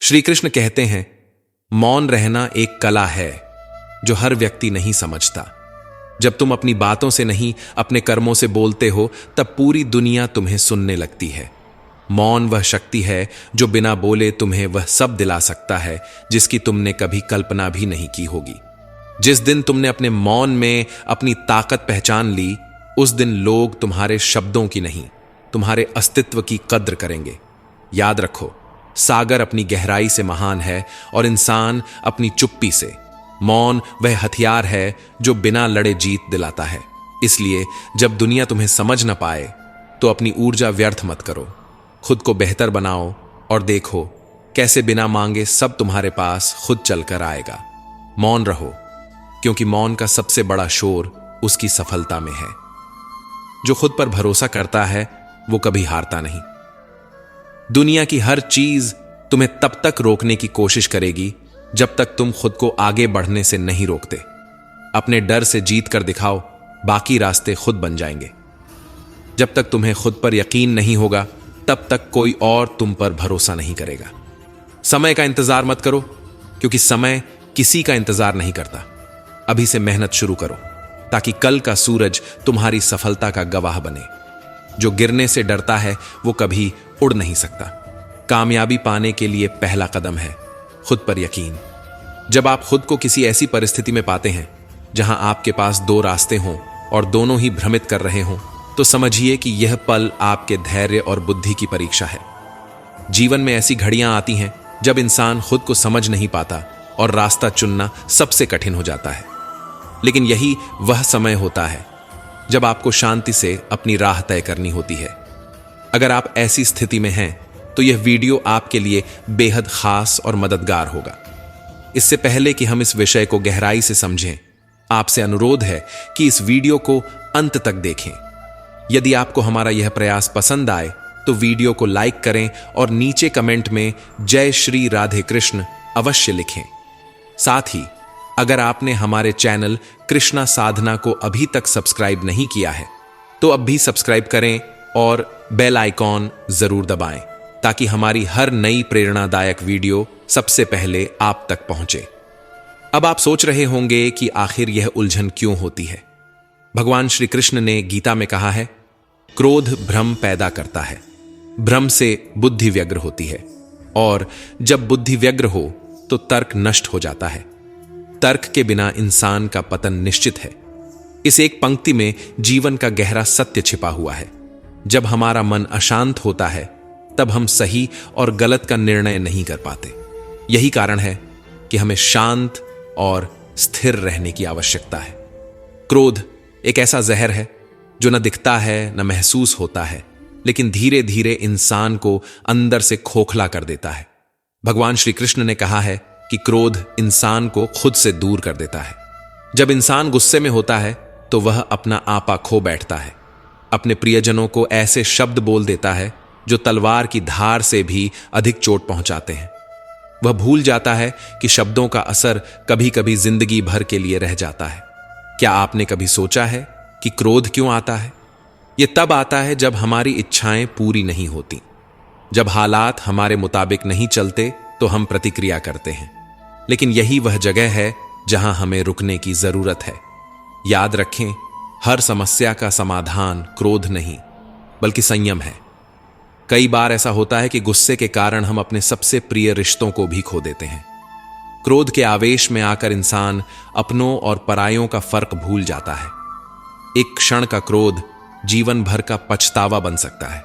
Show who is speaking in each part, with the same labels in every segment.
Speaker 1: श्री कृष्ण कहते हैं, मौन रहना एक कला है जो हर व्यक्ति नहीं समझता। जब तुम अपनी बातों से नहीं, अपने कर्मों से बोलते हो, तब पूरी दुनिया तुम्हें सुनने लगती है। मौन वह शक्ति है जो बिना बोले तुम्हें वह सब दिला सकता है जिसकी तुमने कभी कल्पना भी नहीं की होगी। जिस दिन तुमने अपने मौन में अपनी ताकत पहचान ली, उस दिन लोग तुम्हारे शब्दों की नहीं, तुम्हारे अस्तित्व की कद्र करेंगे। याद रखो, सागर अपनी गहराई से महान है और इंसान अपनी चुप्पी से। मौन वह हथियार है जो बिना लड़े जीत दिलाता है। इसलिए जब दुनिया तुम्हें समझ न पाए तो अपनी ऊर्जा व्यर्थ मत करो। खुद को बेहतर बनाओ और देखो कैसे बिना मांगे सब तुम्हारे पास खुद चलकर आएगा। मौन रहो, क्योंकि मौन का सबसे बड़ा शोर उसकी सफलता में है। जो खुद पर भरोसा करता है वो कभी हारता नहीं। दुनिया की हर चीज तुम्हें तब तक रोकने की कोशिश करेगी जब तक तुम खुद को आगे बढ़ने से नहीं रोकते। अपने डर से जीत कर दिखाओ, बाकी रास्ते खुद बन जाएंगे। जब तक तुम्हें खुद पर यकीन नहीं होगा, तब तक कोई और तुम पर भरोसा नहीं करेगा। समय का इंतजार मत करो, क्योंकि समय किसी का इंतजार नहीं करता। अभी से मेहनत शुरू करो ताकि कल का सूरज तुम्हारी सफलता का गवाह बने। जो गिरने से डरता है वो कभी उड़ नहीं सकता। कामयाबी पाने के लिए पहला कदम है खुद पर यकीन। जब आप खुद को किसी ऐसी परिस्थिति में पाते हैं जहां आपके पास दो रास्ते हों और दोनों ही भ्रमित कर रहे हों, तो समझिए कि यह पल आपके धैर्य और बुद्धि की परीक्षा है। जीवन में ऐसी घड़ियां आती हैं जब इंसान खुद को समझ नहीं पाता और रास्ता चुनना सबसे कठिन हो जाता है। लेकिन यही वह समय होता है जब आपको शांति से अपनी राह तय करनी होती है। अगर आप ऐसी स्थिति में हैं तो यह वीडियो आपके लिए बेहद खास और मददगार होगा। इससे पहले कि हम इस विषय को गहराई से समझें, आपसे अनुरोध है कि इस वीडियो को अंत तक देखें। यदि आपको हमारा यह प्रयास पसंद आए तो वीडियो को लाइक करें और नीचे कमेंट में जय श्री राधे कृष्ण अवश्य लिखें। साथ ही अगर आपने हमारे चैनल कृष्णा साधना को अभी तक सब्सक्राइब नहीं किया है तो अब भी सब्सक्राइब करें और बेल आइकॉन जरूर दबाएं ताकि हमारी हर नई प्रेरणादायक वीडियो सबसे पहले आप तक पहुंचे। अब आप सोच रहे होंगे कि आखिर यह उलझन क्यों होती है। भगवान श्री कृष्ण ने गीता में कहा है, क्रोध भ्रम पैदा करता है, भ्रम से बुद्धि व्यग्र होती है, और जब बुद्धि व्यग्र हो तो तर्क नष्ट हो जाता है। तर्क के बिना इंसान का पतन निश्चित है। इस एक पंक्ति में जीवन का गहरा सत्य छिपा हुआ है। जब हमारा मन अशांत होता है तब हम सही और गलत का निर्णय नहीं कर पाते। यही कारण है कि हमें शांत और स्थिर रहने की आवश्यकता है। क्रोध एक ऐसा जहर है जो न दिखता है न महसूस होता है, लेकिन धीरे धीरे इंसान को अंदर से खोखला कर देता है। भगवान श्री कृष्ण ने कहा है कि क्रोध इंसान को खुद से दूर कर देता है। जब इंसान गुस्से में होता है तो वह अपना आपा खो बैठता है, अपने प्रियजनों को ऐसे शब्द बोल देता है जो तलवार की धार से भी अधिक चोट पहुंचाते हैं। वह भूल जाता है कि शब्दों का असर कभी कभी जिंदगी भर के लिए रह जाता है। क्या आपने कभी सोचा है कि क्रोध क्यों आता है? यह तब आता है जब हमारी इच्छाएं पूरी नहीं होती, जब हालात हमारे मुताबिक नहीं चलते तो हम प्रतिक्रिया करते हैं। लेकिन यही वह जगह है जहां हमें रुकने की जरूरत है। याद रखें, हर समस्या का समाधान क्रोध नहीं बल्कि संयम है। कई बार ऐसा होता है कि गुस्से के कारण हम अपने सबसे प्रिय रिश्तों को भी खो देते हैं। क्रोध के आवेश में आकर इंसान अपनों और परायों का फर्क भूल जाता है। एक क्षण का क्रोध जीवन भर का पछतावा बन सकता है।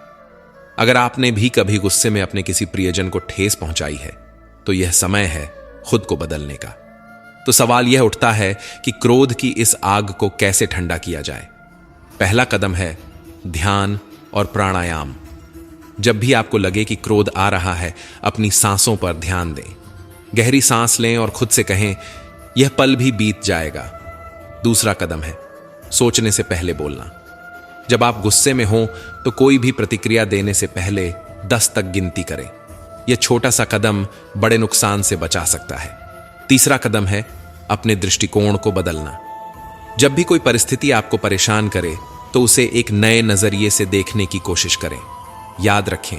Speaker 1: अगर आपने भी कभी गुस्से में अपने किसी प्रियजन को ठेस पहुंचाई है तो यह समय है खुद को बदलने का। तो सवाल यह उठता है कि क्रोध की इस आग को कैसे ठंडा किया जाए। पहला कदम है ध्यान और प्राणायाम। जब भी आपको लगे कि क्रोध आ रहा है, अपनी सांसों पर ध्यान दें। गहरी सांस लें और खुद से कहें, यह पल भी बीत जाएगा। दूसरा कदम है सोचने से पहले बोलना। जब आप गुस्से में हों तो कोई भी प्रतिक्रिया देने से पहले 10 तक गिनती करें। यह छोटा सा कदम बड़े नुकसान से बचा सकता है। तीसरा कदम है अपने दृष्टिकोण को बदलना। जब भी कोई परिस्थिति आपको परेशान करे तो उसे एक नए नजरिए से देखने की कोशिश करें। याद रखें,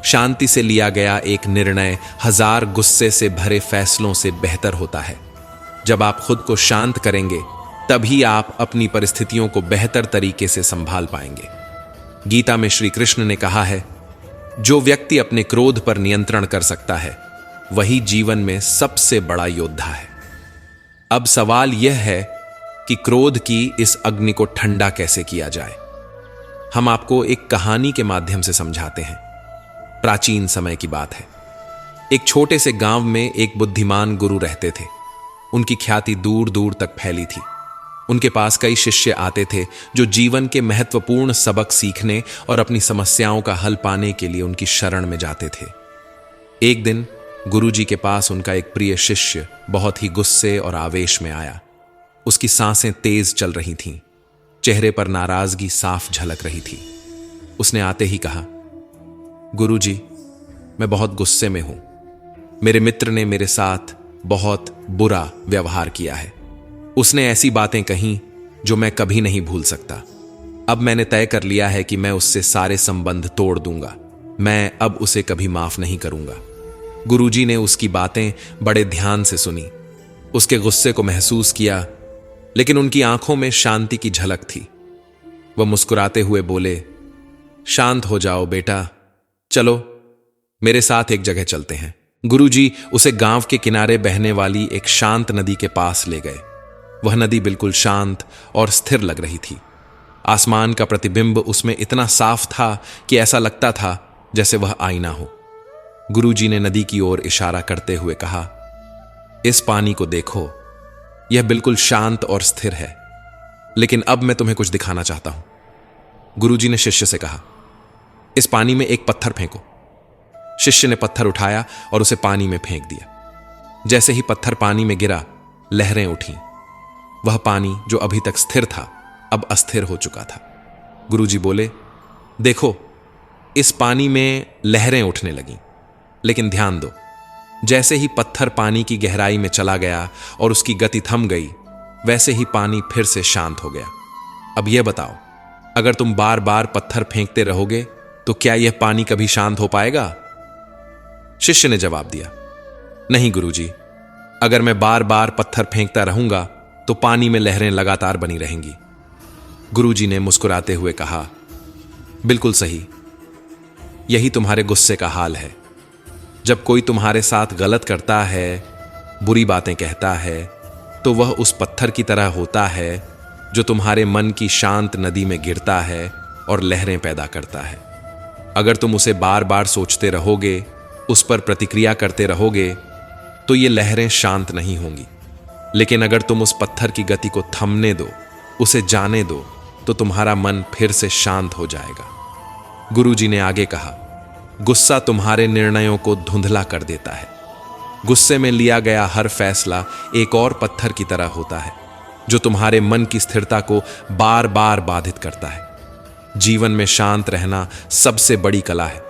Speaker 1: शांति से लिया गया एक निर्णय 1000 गुस्से से भरे फैसलों से बेहतर होता है। जब आप खुद को शांत करेंगे तभी आप अपनी परिस्थितियों को बेहतर तरीके से संभाल पाएंगे। गीता में श्री कृष्ण ने कहा है, जो व्यक्ति अपने क्रोध पर नियंत्रण कर सकता है वही जीवन में सबसे बड़ा योद्धा है। अब सवाल यह है कि क्रोध की इस अग्नि को ठंडा कैसे किया जाए। हम आपको एक कहानी के माध्यम से समझाते हैं। प्राचीन समय की बात है। एक छोटे से गांव में एक बुद्धिमान गुरु रहते थे। उनकी ख्याति दूर दूर तक फैली थी। उनके पास कई शिष्य आते थे जो जीवन के महत्वपूर्ण सबक सीखने और अपनी समस्याओं का हल पाने के लिए उनकी शरण में जाते थे। एक दिन गुरुजी के पास उनका एक प्रिय शिष्य बहुत ही गुस्से और आवेश में आया। उसकी सांसें तेज चल रही थीं, चेहरे पर नाराजगी साफ झलक रही थी। उसने आते ही कहा, गुरुजी, मैं बहुत गुस्से में हूं। मेरे मित्र ने मेरे साथ बहुत बुरा व्यवहार किया है। उसने ऐसी बातें कहीं जो मैं कभी नहीं भूल सकता। अब मैंने तय कर लिया है कि मैं उससे सारे संबंध तोड़ दूंगा। मैं अब उसे कभी माफ नहीं करूंगा। गुरुजी ने उसकी बातें बड़े ध्यान से सुनी, उसके गुस्से को महसूस किया, लेकिन उनकी आंखों में शांति की झलक थी। वह मुस्कुराते हुए बोले, शांत हो जाओ बेटा, चलो मेरे साथ एक जगह चलते हैं। गुरुजी उसे गांव के किनारे बहने वाली एक शांत नदी के पास ले गए। वह नदी बिल्कुल शांत और स्थिर लग रही थी। आसमान का प्रतिबिंब उसमें इतना साफ था कि ऐसा लगता था जैसे वह आईना हो। गुरुजी ने नदी की ओर इशारा करते हुए कहा, इस पानी को देखो, यह बिल्कुल शांत और स्थिर है, लेकिन अब मैं तुम्हें कुछ दिखाना चाहता हूं। गुरुजी ने शिष्य से कहा, इस पानी में एक पत्थर फेंको। शिष्य ने पत्थर उठाया और उसे पानी में फेंक दिया। जैसे ही पत्थर पानी में गिरा, लहरें उठीं। वह पानी जो अभी तक स्थिर था अब अस्थिर हो चुका था। गुरुजी बोले, देखो, इस पानी में लहरें उठने लगीं, लेकिन ध्यान दो, जैसे ही पत्थर पानी की गहराई में चला गया और उसकी गति थम गई, वैसे ही पानी फिर से शांत हो गया। अब यह बताओ, अगर तुम बार बार पत्थर फेंकते रहोगे तो क्या यह पानी कभी शांत हो पाएगा? शिष्य ने जवाब दिया, नहीं गुरुजी, अगर मैं बार बार पत्थर फेंकता रहूंगा तो पानी में लहरें लगातार बनी रहेंगी। गुरुजी ने मुस्कुराते हुए कहा, बिल्कुल सही, यही तुम्हारे गुस्से का हाल है। जब कोई तुम्हारे साथ गलत करता है, बुरी बातें कहता है, तो वह उस पत्थर की तरह होता है जो तुम्हारे मन की शांत नदी में गिरता है और लहरें पैदा करता है। अगर तुम उसे बार बार सोचते रहोगे, उस पर प्रतिक्रिया करते रहोगे, तो ये लहरें शांत नहीं होंगी। लेकिन अगर तुम उस पत्थर की गति को थमने दो, उसे जाने दो, तो तुम्हारा मन फिर से शांत हो जाएगा। गुरुजी ने आगे कहा, गुस्सा तुम्हारे निर्णयों को धुंधला कर देता है। गुस्से में लिया गया हर फैसला एक और पत्थर की तरह होता है जो तुम्हारे मन की स्थिरता को बार बार बाधित करता है। जीवन में शांत रहना सबसे बड़ी कला है।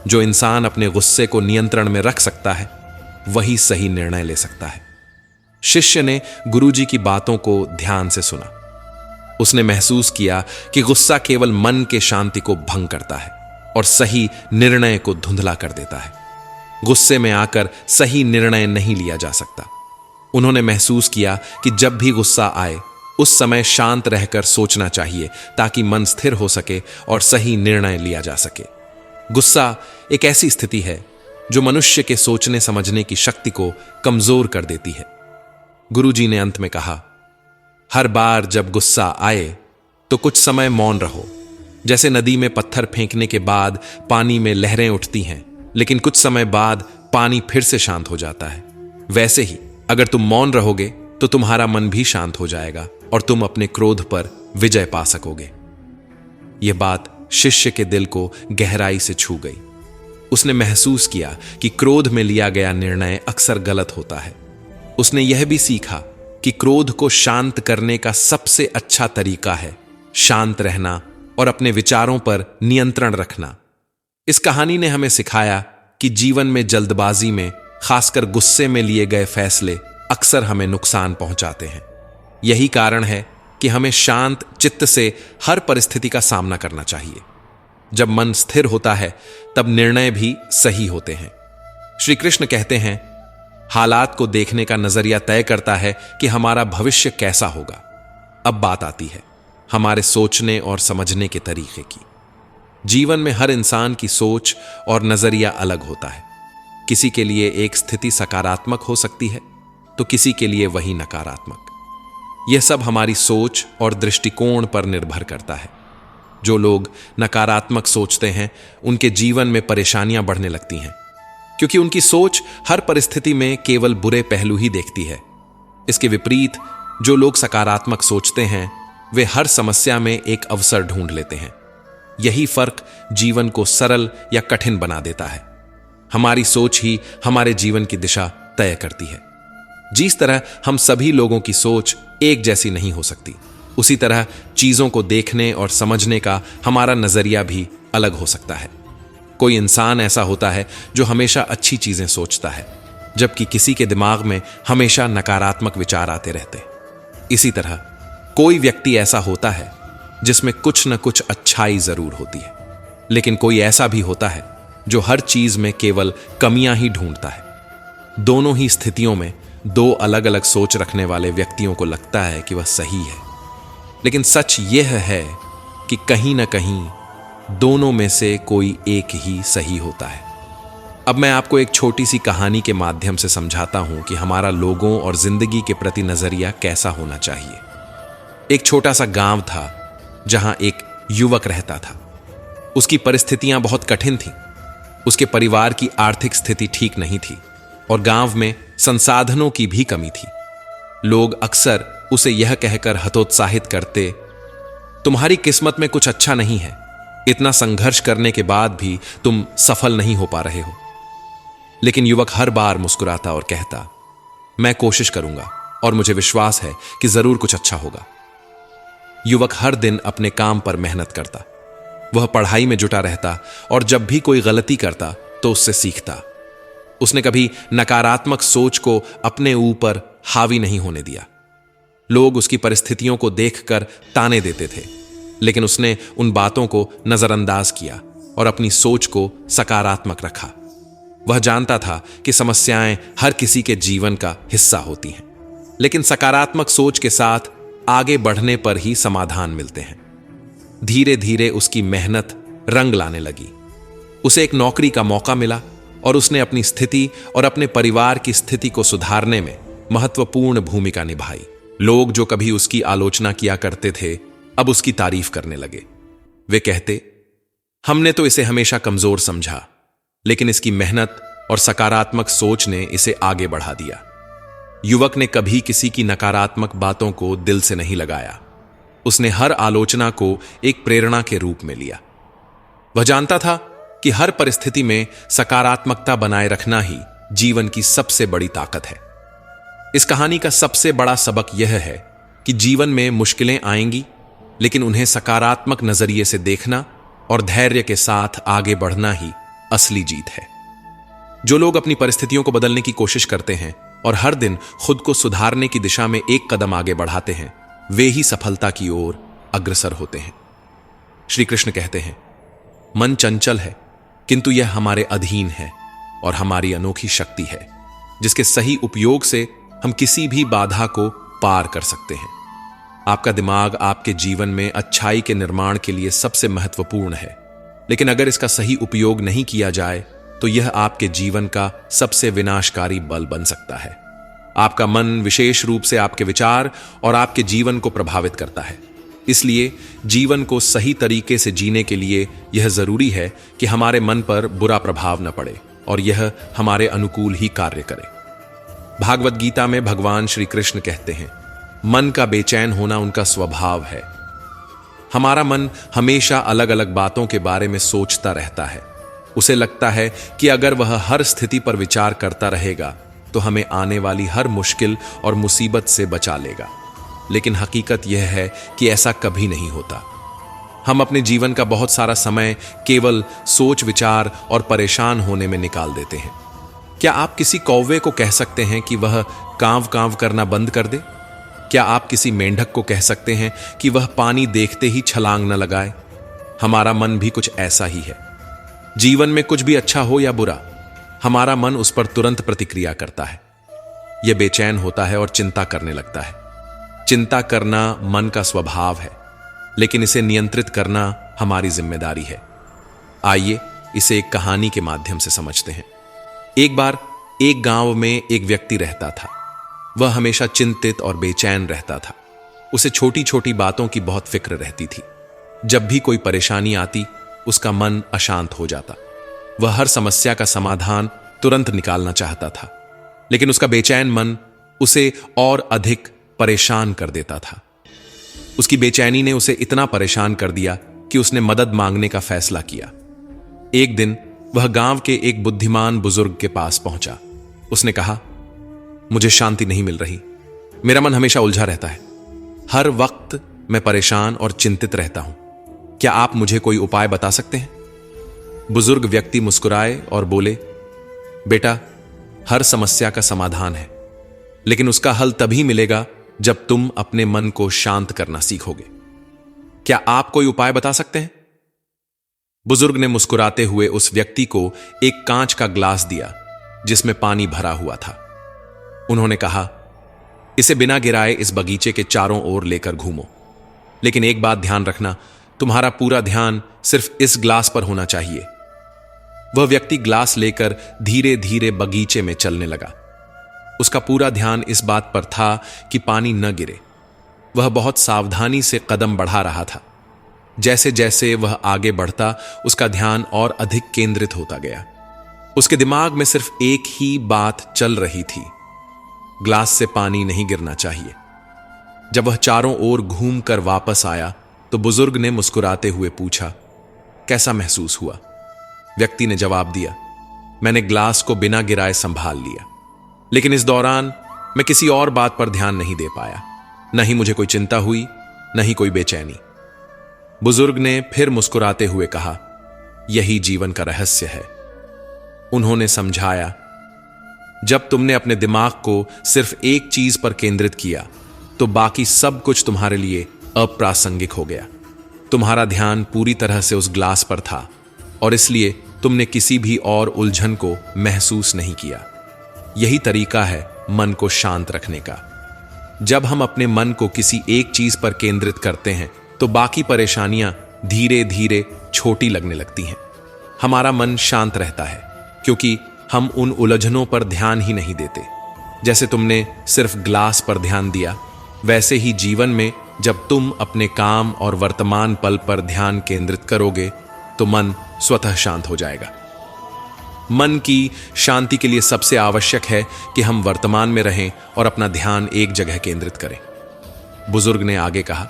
Speaker 1: जो इंसान अपने गुस्से को नियंत्रण में रख सकता है, वही सही निर्णय ले सकता है। शिष्य ने गुरुजी की बातों को ध्यान से सुना। उसने महसूस किया कि गुस्सा केवल मन के शांति को भंग करता है और सही निर्णय को धुंधला कर देता है। गुस्से में आकर सही निर्णय नहीं लिया जा सकता। उन्होंने महसूस किया कि जब भी गुस्सा आए, उस समय शांत रहकर सोचना चाहिए ताकि मन स्थिर हो सके और सही निर्णय लिया जा सके। गुस्सा एक ऐसी स्थिति है जो मनुष्य के सोचने समझने की शक्ति को कमजोर कर देती है। गुरुजी ने अंत में कहा, हर बार जब गुस्सा आए तो कुछ समय मौन रहो। जैसे नदी में पत्थर फेंकने के बाद पानी में लहरें उठती हैं, लेकिन कुछ समय बाद पानी फिर से शांत हो जाता है, वैसे ही अगर तुम मौन रहोगे तो तुम्हारा मन भी शांत हो जाएगा और तुम अपने क्रोध पर विजय पा सकोगे। यह बात शिष्य के दिल को गहराई से छू गई। उसने महसूस किया कि क्रोध में लिया गया निर्णय अक्सर गलत होता है। उसने यह भी सीखा कि क्रोध को शांत करने का सबसे अच्छा तरीका है शांत रहना और अपने विचारों पर नियंत्रण रखना। इस कहानी ने हमें सिखाया कि जीवन में जल्दबाजी में, खासकर गुस्से में लिए गए फैसले अक्सर हमें नुकसान पहुंचाते हैं। यही कारण है कि हमें शांत चित्त से हर परिस्थिति का सामना करना चाहिए। जब मन स्थिर होता है तब निर्णय भी सही होते हैं। श्री कृष्ण कहते हैं, हालात को देखने का नजरिया तय करता है कि हमारा भविष्य कैसा होगा। अब बात आती है हमारे सोचने और समझने के तरीके की। जीवन में हर इंसान की सोच और नजरिया अलग होता है। किसी के लिए एक स्थिति सकारात्मक हो सकती है तो किसी के लिए वही नकारात्मक। यह सब हमारी सोच और दृष्टिकोण पर निर्भर करता है। जो लोग नकारात्मक सोचते हैं उनके जीवन में परेशानियां बढ़ने लगती हैं, क्योंकि उनकी सोच हर परिस्थिति में केवल बुरे पहलू ही देखती है। इसके विपरीत जो लोग सकारात्मक सोचते हैं वे हर समस्या में एक अवसर ढूंढ लेते हैं। यही फर्क जीवन को सरल या कठिन बना देता है। हमारी सोच ही हमारे जीवन की दिशा तय करती है। जिस तरह हम सभी लोगों की सोच एक जैसी नहीं हो सकती, उसी तरह चीजों को देखने और समझने का हमारा नजरिया भी अलग हो सकता है। कोई इंसान ऐसा होता है जो हमेशा अच्छी चीजें सोचता है, जबकि किसी के दिमाग में हमेशा नकारात्मक विचार आते रहते। इसी तरह कोई व्यक्ति ऐसा होता है जिसमें कुछ न कुछ अच्छाई जरूर होती है, लेकिन कोई ऐसा भी होता है जो हर चीज में केवल कमियां ही ढूंढता है। दोनों ही स्थितियों में दो अलग अलग सोच रखने वाले व्यक्तियों को लगता है कि वह सही है, लेकिन सच यह है कि कहीं ना कहीं दोनों में से कोई एक ही सही होता है। अब मैं आपको एक छोटी सी कहानी के माध्यम से समझाता हूं कि हमारा लोगों और जिंदगी के प्रति नजरिया कैसा होना चाहिए। एक छोटा सा गांव था जहां एक युवक रहता था। उसकी परिस्थितियां बहुत कठिन थीं। उसके परिवार की आर्थिक स्थिति ठीक नहीं थी और गांव में संसाधनों की भी कमी थी। लोग अक्सर उसे यह कहकर हतोत्साहित करते, तुम्हारी किस्मत में कुछ अच्छा नहीं है, इतना संघर्ष करने के बाद भी तुम सफल नहीं हो पा रहे हो। लेकिन युवक हर बार मुस्कुराता और कहता, मैं कोशिश करूंगा और मुझे विश्वास है कि जरूर कुछ अच्छा होगा। युवक हर दिन अपने काम पर मेहनत करता। वह पढ़ाई में जुटा रहता और जब भी कोई गलती करता तो उससे सीखता। उसने कभी नकारात्मक सोच को अपने ऊपर हावी नहीं होने दिया। लोग उसकी परिस्थितियों को देखकर ताने देते थे, लेकिन उसने उन बातों को नजरअंदाज किया और अपनी सोच को सकारात्मक रखा। वह जानता था कि समस्याएं हर किसी के जीवन का हिस्सा होती हैं, लेकिन सकारात्मक सोच के साथ आगे बढ़ने पर ही समाधान मिलते हैं। धीरे धीरे उसकी मेहनत रंग लाने लगी। उसे एक नौकरी का मौका मिला और उसने अपनी स्थिति और अपने परिवार की स्थिति को सुधारने में महत्वपूर्ण भूमिका निभाई। लोग जो कभी उसकी आलोचना किया करते थे अब उसकी तारीफ करने लगे। वे कहते, हमने तो इसे हमेशा कमजोर समझा, लेकिन इसकी मेहनत और सकारात्मक सोच ने इसे आगे बढ़ा दिया। युवक ने कभी किसी की नकारात्मक बातों को दिल से नहीं लगाया। उसने हर आलोचना को एक प्रेरणा के रूप में लिया। वह जानता था कि हर परिस्थिति में सकारात्मकता बनाए रखना ही जीवन की सबसे बड़ी ताकत है। इस कहानी का सबसे बड़ा सबक यह है कि जीवन में मुश्किलें आएंगी, लेकिन उन्हें सकारात्मक नजरिए से देखना और धैर्य के साथ आगे बढ़ना ही असली जीत है। जो लोग अपनी परिस्थितियों को बदलने की कोशिश करते हैं और हर दिन खुद को सुधारने की दिशा में एक कदम आगे बढ़ाते हैं, वे ही सफलता की ओर अग्रसर होते हैं। श्री कृष्ण कहते हैं, मन चंचल है किंतु यह हमारे अधीन है और हमारी अनोखी शक्ति है, जिसके सही उपयोग से हम किसी भी बाधा को पार कर सकते हैं। आपका दिमाग आपके जीवन में अच्छाई के निर्माण के लिए सबसे महत्वपूर्ण है, लेकिन अगर इसका सही उपयोग नहीं किया जाए तो यह आपके जीवन का सबसे विनाशकारी बल बन सकता है। आपका मन विशेष रूप से आपके विचार और आपके जीवन को प्रभावित करता है। इसलिए जीवन को सही तरीके से जीने के लिए यह जरूरी है कि हमारे मन पर बुरा प्रभाव न पड़े और यह हमारे अनुकूल ही कार्य करे। भागवत गीता में भगवान श्री कृष्ण कहते हैं, मन का बेचैन होना उनका स्वभाव है। हमारा मन हमेशा अलग अलग बातों के बारे में सोचता रहता है। उसे लगता है कि अगर वह हर स्थिति पर विचार करता रहेगा तो हमें आने वाली हर मुश्किल और मुसीबत से बचा लेगा, लेकिन हकीकत यह है कि ऐसा कभी नहीं होता। हम अपने जीवन का बहुत सारा समय केवल सोच विचार और परेशान होने में निकाल देते हैं। क्या आप किसी कौवे को कह सकते हैं कि वह कांव कांव करना बंद कर दे? क्या आप किसी मेंढक को कह सकते हैं कि वह पानी देखते ही छलांग न लगाए? हमारा मन भी कुछ ऐसा ही है। जीवन में कुछ भी अच्छा हो या बुरा, हमारा मन उस पर तुरंत प्रतिक्रिया करता है। यह बेचैन होता है और चिंता करने लगता है। चिंता करना मन का स्वभाव है, लेकिन इसे नियंत्रित करना हमारी जिम्मेदारी है। आइए इसे एक कहानी के माध्यम से समझते हैं। एक बार एक गांव में एक व्यक्ति रहता था। वह हमेशा चिंतित और बेचैन रहता था। उसे छोटी छोटी बातों की बहुत फिक्र रहती थी। जब भी कोई परेशानी आती, उसका मन अशांत हो जाता। वह हर समस्या का समाधान तुरंत निकालना चाहता था, लेकिन उसका बेचैन मन उसे और अधिक परेशान कर देता था। उसकी बेचैनी ने उसे इतना परेशान कर दिया कि उसने मदद मांगने का फैसला किया। एक दिन वह गांव के एक बुद्धिमान बुजुर्ग के पास पहुंचा। उसने कहा, मुझे शांति नहीं मिल रही। मेरा मन हमेशा उलझा रहता है। हर वक्त मैं परेशान और चिंतित रहता हूं। क्या आप मुझे कोई उपाय बता सकते हैं? बुजुर्ग व्यक्ति मुस्कुराए और बोले, बेटा, हर समस्या का समाधान है, लेकिन उसका हल तभी मिलेगा जब तुम अपने मन को शांत करना सीखोगे। क्या आप कोई उपाय बता सकते हैं? बुजुर्ग ने मुस्कुराते हुए उस व्यक्ति को एक कांच का ग्लास दिया जिसमें पानी भरा हुआ था। उन्होंने कहा, इसे बिना गिराए इस बगीचे के चारों ओर लेकर घूमो, लेकिन एक बात ध्यान रखना, तुम्हारा पूरा ध्यान सिर्फ इस ग्लास पर होना चाहिए। वह व्यक्ति ग्लास लेकर धीरे धीरे बगीचे में चलने लगा। उसका पूरा ध्यान इस बात पर था कि पानी न गिरे। वह बहुत सावधानी से कदम बढ़ा रहा था। जैसे जैसे वह आगे बढ़ता, उसका ध्यान और अधिक केंद्रित होता गया। उसके दिमाग में सिर्फ एक ही बात चल रही थी, ग्लास से पानी नहीं गिरना चाहिए। जब वह चारों ओर घूमकर वापस आया तो बुजुर्ग ने मुस्कुराते हुए पूछा, कैसा महसूस हुआ? व्यक्ति ने जवाब दिया, मैंने ग्लास को बिना गिराए संभाल लिया, लेकिन इस दौरान मैं किसी और बात पर ध्यान नहीं दे पाया। न ही मुझे कोई चिंता हुई, न ही कोई बेचैनी। बुजुर्ग ने फिर मुस्कुराते हुए कहा, यही जीवन का रहस्य है। उन्होंने समझाया, जब तुमने अपने दिमाग को सिर्फ एक चीज पर केंद्रित किया तो बाकी सब कुछ तुम्हारे लिए अप्रासंगिक हो गया। तुम्हारा ध्यान पूरी तरह से उस ग्लास पर था और इसलिए तुमने किसी भी और उलझन को महसूस नहीं किया। यही तरीका है मन को शांत रखने का। जब हम अपने मन को किसी एक चीज पर केंद्रित करते हैं तो बाकी परेशानियां धीरे धीरे छोटी लगने लगती हैं। हमारा मन शांत रहता है क्योंकि हम उन उलझनों पर ध्यान ही नहीं देते। जैसे तुमने सिर्फ ग्लास पर ध्यान दिया, वैसे ही जीवन में जब तुम अपने काम और वर्तमान पल पर ध्यान केंद्रित करोगे तो मन स्वतः शांत हो जाएगा। मन की शांति के लिए सबसे आवश्यक है कि हम वर्तमान में रहें और अपना ध्यान एक जगह केंद्रित करें। बुजुर्ग ने आगे कहा,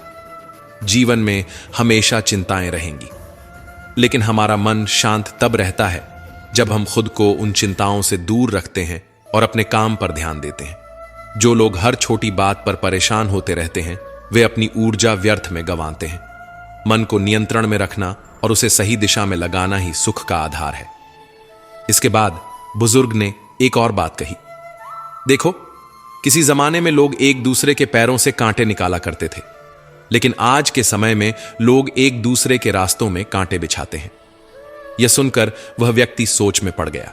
Speaker 1: जीवन में हमेशा चिंताएं रहेंगी, लेकिन हमारा मन शांत तब रहता है जब हम खुद को उन चिंताओं से दूर रखते हैं और अपने काम पर ध्यान देते हैं। जो लोग हर छोटी बात पर परेशान होते रहते हैं, वे अपनी ऊर्जा व्यर्थ में गंवाते हैं। मन को नियंत्रण में रखना और उसे सही दिशा में लगाना ही सुख का आधार है। इसके बाद बुजुर्ग ने एक और बात कही, देखो, किसी जमाने में लोग एक दूसरे के पैरों से कांटे निकाला करते थे, लेकिन आज के समय में लोग एक दूसरे के रास्तों में कांटे बिछाते हैं। यह सुनकर वह व्यक्ति सोच में पड़ गया।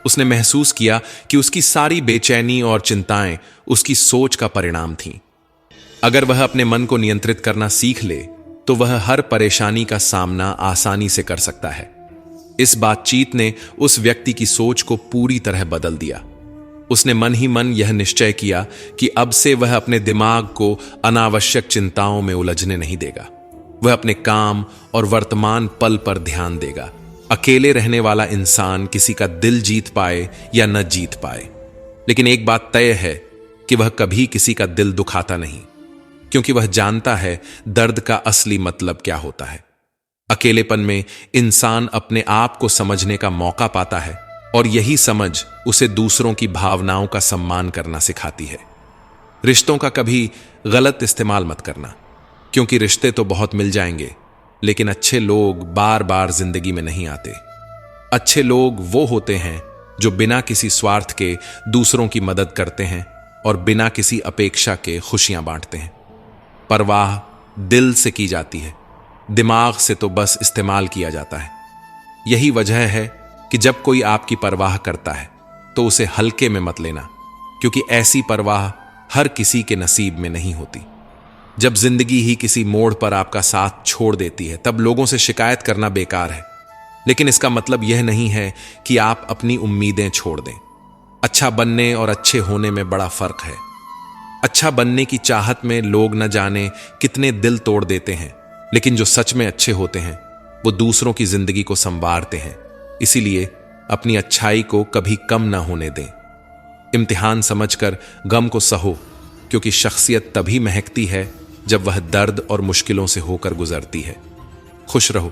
Speaker 1: उसने महसूस किया कि उसकी सारी बेचैनी और चिंताएं उसकी सोच का परिणाम थीं। अगर वह अपने मन को नियंत्रित करना सीख ले तो वह हर परेशानी का सामना आसानी से कर सकता है। इस बातचीत ने उस व्यक्ति की सोच को पूरी तरह बदल दिया। उसने मन ही मन यह निश्चय किया कि अब से वह अपने दिमाग को अनावश्यक चिंताओं में उलझने नहीं देगा। वह अपने काम और वर्तमान पल पर ध्यान देगा। अकेले रहने वाला इंसान किसी का दिल जीत पाए या न जीत पाए, लेकिन एक बात तय है कि वह कभी किसी का दिल दुखाता नहीं, क्योंकि वह जानता है दर्द का असली मतलब क्या होता है। अकेलेपन में इंसान अपने आप को समझने का मौका पाता है और यही समझ उसे दूसरों की भावनाओं का सम्मान करना सिखाती है। रिश्तों का कभी गलत इस्तेमाल मत करना, क्योंकि रिश्ते तो बहुत मिल जाएंगे, लेकिन अच्छे लोग बार बार जिंदगी में नहीं आते। अच्छे लोग वो होते हैं जो बिना किसी स्वार्थ के दूसरों की मदद करते हैं और बिना किसी अपेक्षा के खुशियां बांटते हैं। परवाह दिल से की जाती है, दिमाग से तो बस इस्तेमाल किया जाता है। यही वजह है कि जब कोई आपकी परवाह करता है तो उसे हल्के में मत लेना, क्योंकि ऐसी परवाह हर किसी के नसीब में नहीं होती। जब जिंदगी ही किसी मोड़ पर आपका साथ छोड़ देती है तब लोगों से शिकायत करना बेकार है, लेकिन इसका मतलब यह नहीं है कि आप अपनी उम्मीदें छोड़ दें। अच्छा बनने और अच्छे होने में बड़ा फर्क है। अच्छा बनने की चाहत में लोग न जाने कितने दिल तोड़ देते हैं, लेकिन जो सच में अच्छे होते हैं वो दूसरों की जिंदगी को संवारते हैं। इसीलिए अपनी अच्छाई को कभी कम ना होने दें। इम्तिहान समझकर गम को सहो, क्योंकि शख्सियत तभी महकती है जब वह दर्द और मुश्किलों से होकर गुजरती है। खुश रहो,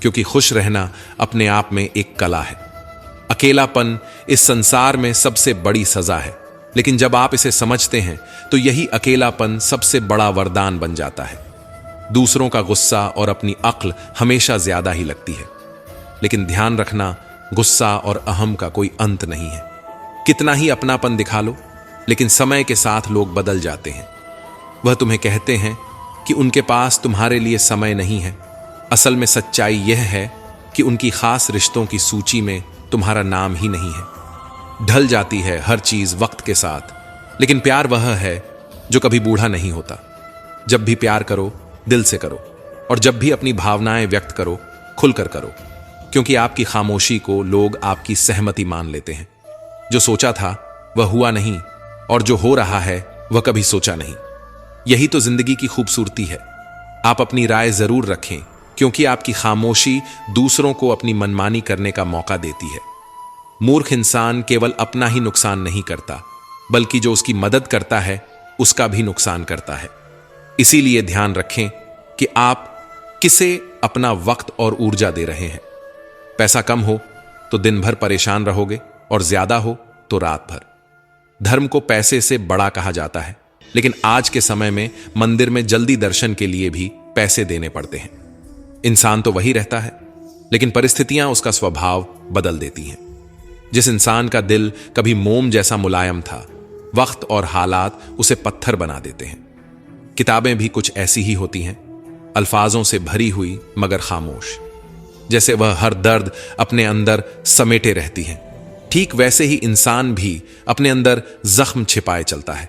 Speaker 1: क्योंकि खुश रहना अपने आप में एक कला है। अकेलापन इस संसार में सबसे बड़ी सजा है, लेकिन जब आप इसे समझते हैं तो यही अकेलापन सबसे बड़ा वरदान बन जाता है। दूसरों का गुस्सा और अपनी अक्ल हमेशा ज्यादा ही लगती है, लेकिन ध्यान रखना, गुस्सा और अहम का कोई अंत नहीं है। कितना ही अपनापन दिखा लो, लेकिन समय के साथ लोग बदल जाते हैं। वह तुम्हें कहते हैं कि उनके पास तुम्हारे लिए समय नहीं है। असल में सच्चाई यह है कि उनकी खास रिश्तों की सूची में तुम्हारा नाम ही नहीं है। ढल जाती है हर चीज वक्त के साथ, लेकिन प्यार वह है जो कभी बूढ़ा नहीं होता। जब भी प्यार करो, दिल से करो, और जब भी अपनी भावनाएं व्यक्त करो, खुलकर करो, क्योंकि आपकी खामोशी को लोग आपकी सहमति मान लेते हैं। जो सोचा था वह हुआ नहीं, और जो हो रहा है वह कभी सोचा नहीं। यही तो जिंदगी की खूबसूरती है। आप अपनी राय जरूर रखें, क्योंकि आपकी खामोशी दूसरों को अपनी मनमानी करने का मौका देती है। मूर्ख इंसान केवल अपना ही नुकसान नहीं करता, बल्कि जो उसकी मदद करता है उसका भी नुकसान करता है। इसीलिए ध्यान रखें कि आप किसे अपना वक्त और ऊर्जा दे रहे हैं। पैसा कम हो तो दिन भर परेशान रहोगे, और ज्यादा हो तो रात भर। धर्म को पैसे से बड़ा कहा जाता है, लेकिन आज के समय में मंदिर में जल्दी दर्शन के लिए भी पैसे देने पड़ते हैं। इंसान तो वही रहता है, लेकिन परिस्थितियां उसका स्वभाव बदल देती हैं। जिस इंसान का दिल कभी मोम जैसा मुलायम था, वक्त और हालात उसे पत्थर बना देते हैं। किताबें भी कुछ ऐसी ही होती हैं, अल्फाजों से भरी हुई मगर खामोश। जैसे वह हर दर्द अपने अंदर समेटे रहती हैं, ठीक वैसे ही इंसान भी अपने अंदर जख्म छिपाए चलता है।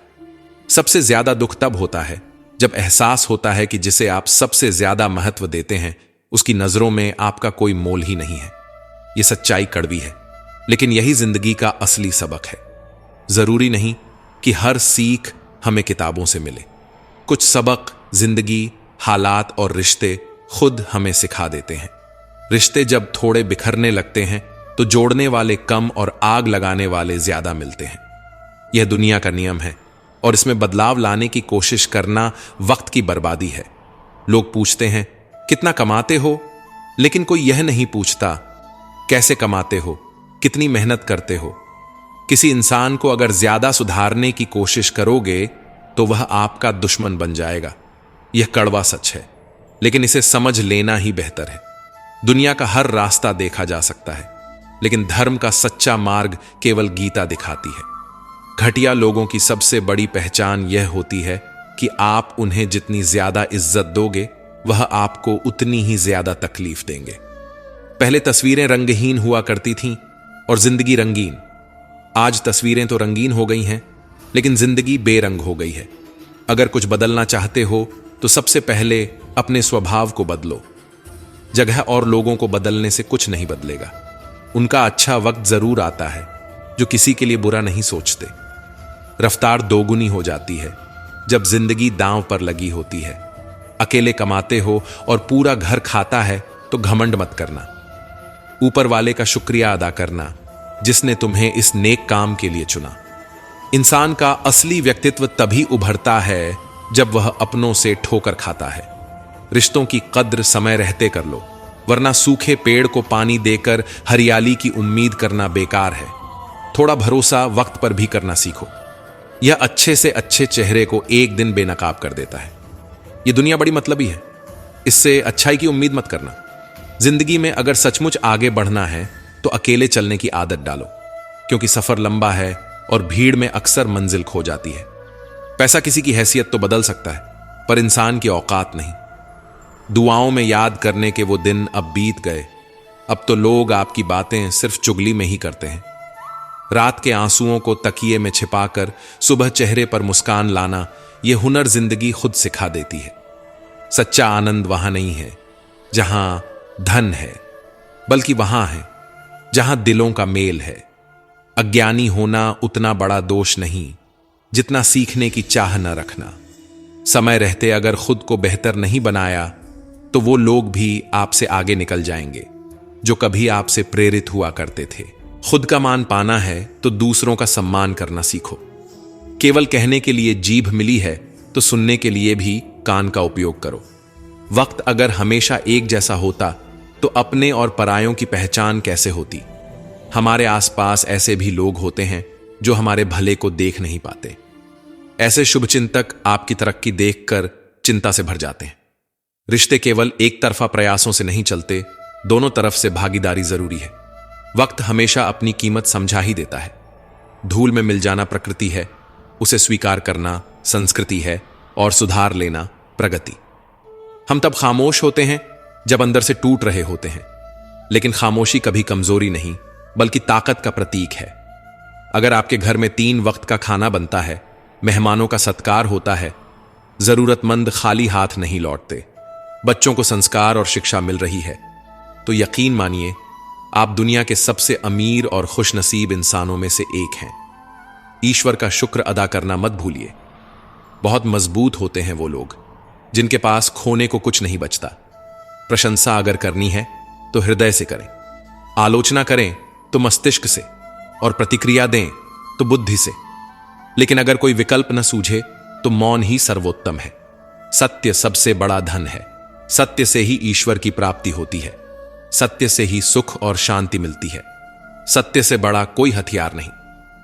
Speaker 1: सबसे ज्यादा दुख तब होता है जब एहसास होता है कि जिसे आप सबसे ज्यादा महत्व देते हैं उसकी नजरों में आपका कोई मोल ही नहीं है। यह सच्चाई कड़वी है, लेकिन यही जिंदगी का असली सबक है। जरूरी नहीं कि हर सीख हमें किताबों से मिले। कुछ सबक जिंदगी, हालात और रिश्ते खुद हमें सिखा देते हैं। रिश्ते जब थोड़े बिखरने लगते हैं तो जोड़ने वाले कम और आग लगाने वाले ज्यादा मिलते हैं। यह दुनिया का नियम है, और इसमें बदलाव लाने की कोशिश करना वक्त की बर्बादी है। लोग पूछते हैं कितना कमाते हो, लेकिन कोई यह नहीं पूछता कैसे कमाते हो, कितनी मेहनत करते हो। किसी इंसान को अगर ज्यादा सुधारने की कोशिश करोगे तो वह आपका दुश्मन बन जाएगा। यह कड़वा सच है, लेकिन इसे समझ लेना ही बेहतर है। दुनिया का हर रास्ता देखा जा सकता है, लेकिन धर्म का सच्चा मार्ग केवल गीता दिखाती है। घटिया लोगों की सबसे बड़ी पहचान यह होती है कि आप उन्हें जितनी ज्यादा इज्जत दोगे, वह आपको उतनी ही ज्यादा तकलीफ देंगे। पहले तस्वीरें रंगहीन हुआ करती थीं और जिंदगी रंगीन। आज तस्वीरें तो रंगीन हो गई हैं, लेकिन जिंदगी बेरंग हो गई है। अगर कुछ बदलना चाहते हो तो सबसे पहले अपने स्वभाव को बदलो। जगह और लोगों को बदलने से कुछ नहीं बदलेगा। उनका अच्छा वक्त जरूर आता है जो किसी के लिए बुरा नहीं सोचते। रफ्तार दोगुनी हो जाती है जब जिंदगी दांव पर लगी होती है। अकेले कमाते हो और पूरा घर खाता है तो घमंड मत करना। ऊपर वाले का शुक्रिया अदा करना जिसने तुम्हें इस नेक काम के लिए चुना। इंसान का असली व्यक्तित्व तभी उभरता है जब वह अपनों से ठोकर खाता है। रिश्तों की कद्र समय रहते कर लो, वरना सूखे पेड़ को पानी देकर हरियाली की उम्मीद करना बेकार है। थोड़ा भरोसा वक्त पर भी करना सीखो। यह अच्छे से अच्छे चेहरे को एक दिन बेनकाब कर देता है। यह दुनिया बड़ी मतलबी है, इससे अच्छाई की उम्मीद मत करना। जिंदगी में अगर सचमुच आगे बढ़ना है तो अकेले चलने की आदत डालो, क्योंकि सफर लंबा है और भीड़ में अक्सर मंजिल खो जाती है। पैसा किसी की हैसियत तो बदल सकता है, पर इंसान की औकात नहीं। दुआओं में याद करने के वो दिन अब बीत गए। अब तो लोग आपकी बातें सिर्फ चुगली में ही करते हैं। रात के आंसुओं को तकिए में छिपाकर सुबह चेहरे पर मुस्कान लाना, ये हुनर जिंदगी खुद सिखा देती है। सच्चा आनंद वहां नहीं है जहां धन है, बल्कि वहां है जहां दिलों का मेल है। अज्ञानी होना उतना बड़ा दोष नहीं जितना सीखने की चाह न रखना। समय रहते अगर खुद को बेहतर नहीं बनाया तो वो लोग भी आपसे आगे निकल जाएंगे जो कभी आपसे प्रेरित हुआ करते थे। खुद का मान पाना है तो दूसरों का सम्मान करना सीखो। केवल कहने के लिए जीभ मिली है तो सुनने के लिए भी कान का उपयोग करो। वक्त अगर हमेशा एक जैसा होता तो अपने और परायों की पहचान कैसे होती। हमारे आसपास ऐसे भी लोग होते हैं जो हमारे भले को देख नहीं पाते। ऐसे शुभचिंतक आपकी तरक्की देखकर चिंता से भर जाते हैं। रिश्ते केवल एक तरफा प्रयासों से नहीं चलते, दोनों तरफ से भागीदारी जरूरी है। वक्त हमेशा अपनी कीमत समझा ही देता है। धूल में मिल जाना प्रकृति है, उसे स्वीकार करना संस्कृति है और सुधार लेना प्रगति। हम तब खामोश होते हैं जब अंदर से टूट रहे होते हैं, लेकिन खामोशी कभी कमजोरी नहीं बल्कि ताकत का प्रतीक है। अगर आपके घर में 3 वक्त का खाना बनता है, मेहमानों का सत्कार होता है, जरूरतमंद खाली हाथ नहीं लौटते, बच्चों को संस्कार और शिक्षा मिल रही है, तो यकीन मानिए आप दुनिया के सबसे अमीर और खुशनसीब इंसानों में से एक हैं। ईश्वर का शुक्र अदा करना मत भूलिए। बहुत मजबूत होते हैं वो लोग जिनके पास खोने को कुछ नहीं बचता। प्रशंसा अगर करनी है तो हृदय से करें, आलोचना करें तो मस्तिष्क से, और प्रतिक्रिया दें तो बुद्धि से। लेकिन अगर कोई विकल्प न सूझे तो मौन ही सर्वोत्तम है। सत्य सबसे बड़ा धन है। सत्य से ही ईश्वर की प्राप्ति होती है। सत्य से ही सुख और शांति मिलती है। सत्य से बड़ा कोई हथियार नहीं।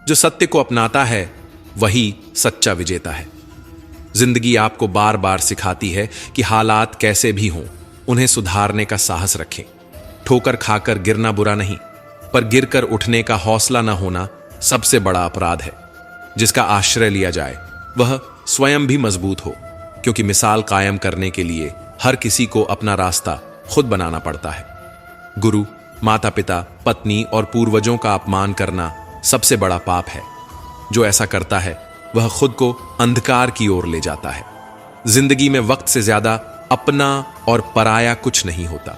Speaker 1: जो सत्य को अपनाता है वही सच्चा विजेता है। जिंदगी आपको बार बार सिखाती है कि हालात कैसे भी हों, उन्हें सुधारने का साहस रखें। ठोकर खाकर गिरना बुरा नहीं, पर गिरकर उठने का हौसला न होना सबसे बड़ा अपराध है। जिसका आश्रय लिया जाए वह स्वयं भी मजबूत हो, क्योंकि मिसाल कायम करने के लिए हर किसी को अपना रास्ता खुद बनाना पड़ता है। गुरु, माता पिता, पत्नी और पूर्वजों का अपमान करना सबसे बड़ा पाप है। जो ऐसा करता है वह खुद को अंधकार की ओर ले जाता है। जिंदगी में वक्त से ज्यादा अपना और पराया कुछ नहीं होता।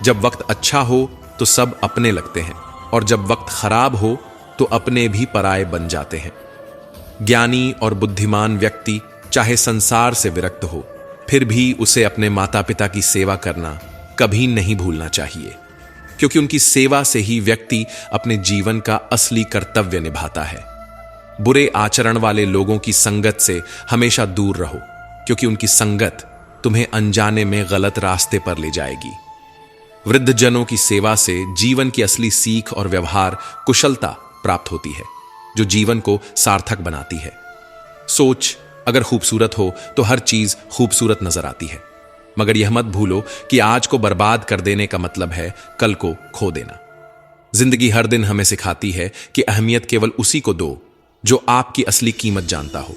Speaker 1: जब वक्त अच्छा हो तो सब अपने लगते हैं, और जब वक्त खराब हो तो अपने भी पराये बन जाते हैं। ज्ञानी और बुद्धिमान व्यक्ति चाहे संसार से विरक्त हो, फिर भी उसे अपने माता पिता की सेवा करना कभी नहीं भूलना चाहिए, क्योंकि उनकी सेवा से ही व्यक्ति अपने जीवन का असली कर्तव्य निभाता है। बुरे आचरण वाले लोगों की संगत से हमेशा दूर रहो, क्योंकि उनकी संगत तुम्हें अनजाने में गलत रास्ते पर ले जाएगी। वृद्धजनों की सेवा से जीवन की असली सीख और व्यवहार कुशलता प्राप्त होती है, जो जीवन को सार्थक बनाती है। सोच अगर खूबसूरत हो तो हर चीज खूबसूरत नजर आती है, मगर यह मत भूलो कि आज को बर्बाद कर देने का मतलब है कल को खो देना। जिंदगी हर दिन हमें सिखाती है कि अहमियत केवल उसी को दो जो आपकी असली कीमत जानता हो।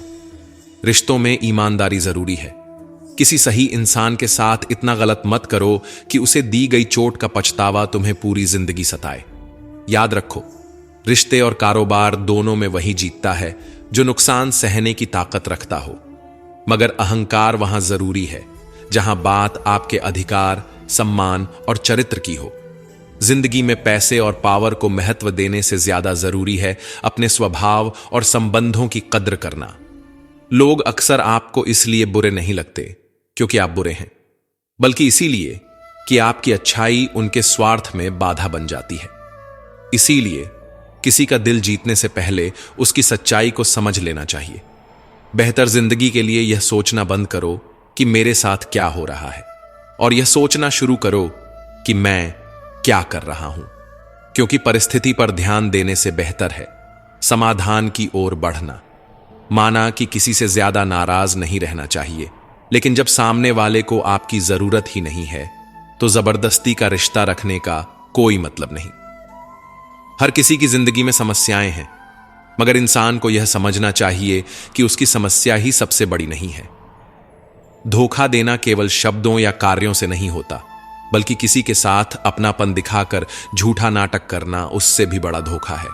Speaker 1: रिश्तों में ईमानदारी जरूरी है। किसी सही इंसान के साथ इतना गलत मत करो कि उसे दी गई चोट का पछतावा तुम्हें पूरी जिंदगी सताए। याद रखो, रिश्ते और कारोबार दोनों में वही जीतता है जो नुकसान सहने की ताकत रखता हो, मगर अहंकार वहां जरूरी है जहां बात आपके अधिकार, सम्मान और चरित्र की हो। जिंदगी में पैसे और पावर को महत्व देने से ज्यादा जरूरी है अपने स्वभाव और संबंधों की कद्र करना। लोग अक्सर आपको इसलिए बुरे नहीं लगते क्योंकि आप बुरे हैं, बल्कि इसीलिए कि आपकी अच्छाई उनके स्वार्थ में बाधा बन जाती है। इसीलिए किसी का दिल जीतने से पहले उसकी सच्चाई को समझ लेना चाहिए। बेहतर जिंदगी के लिए यह सोचना बंद करो कि मेरे साथ क्या हो रहा है, और यह सोचना शुरू करो कि मैं क्या कर रहा हूं, क्योंकि परिस्थिति पर ध्यान देने से बेहतर है समाधान की ओर बढ़ना। माना कि किसी से ज्यादा नाराज नहीं रहना चाहिए, लेकिन जब सामने वाले को आपकी जरूरत ही नहीं है तो जबरदस्ती का रिश्ता रखने का कोई मतलब नहीं। हर किसी की जिंदगी में समस्याएं हैं, मगर इंसान को यह समझना चाहिए कि उसकी समस्या ही सबसे बड़ी नहीं है। धोखा देना केवल शब्दों या कार्यों से नहीं होता, बल्कि किसी के साथ अपनापन दिखाकर झूठा नाटक करना उससे भी बड़ा धोखा है।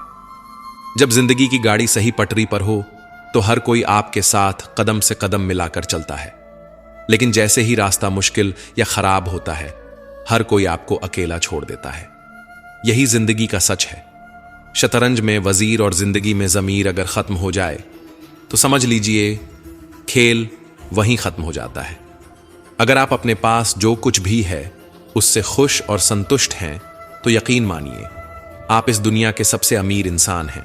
Speaker 1: जब जिंदगी की गाड़ी सही पटरी पर हो तो हर कोई आपके साथ कदम से कदम मिलाकर चलता है, लेकिन जैसे ही रास्ता मुश्किल या खराब होता है, हर कोई आपको अकेला छोड़ देता है। यही जिंदगी का सच है। शतरंज में वजीर और जिंदगी में जमीर अगर खत्म हो जाए तो समझ लीजिए खेल वहीं खत्म हो जाता है। अगर आप अपने पास जो कुछ भी है उससे खुश और संतुष्ट हैं तो यकीन मानिए आप इस दुनिया के सबसे अमीर इंसान हैं।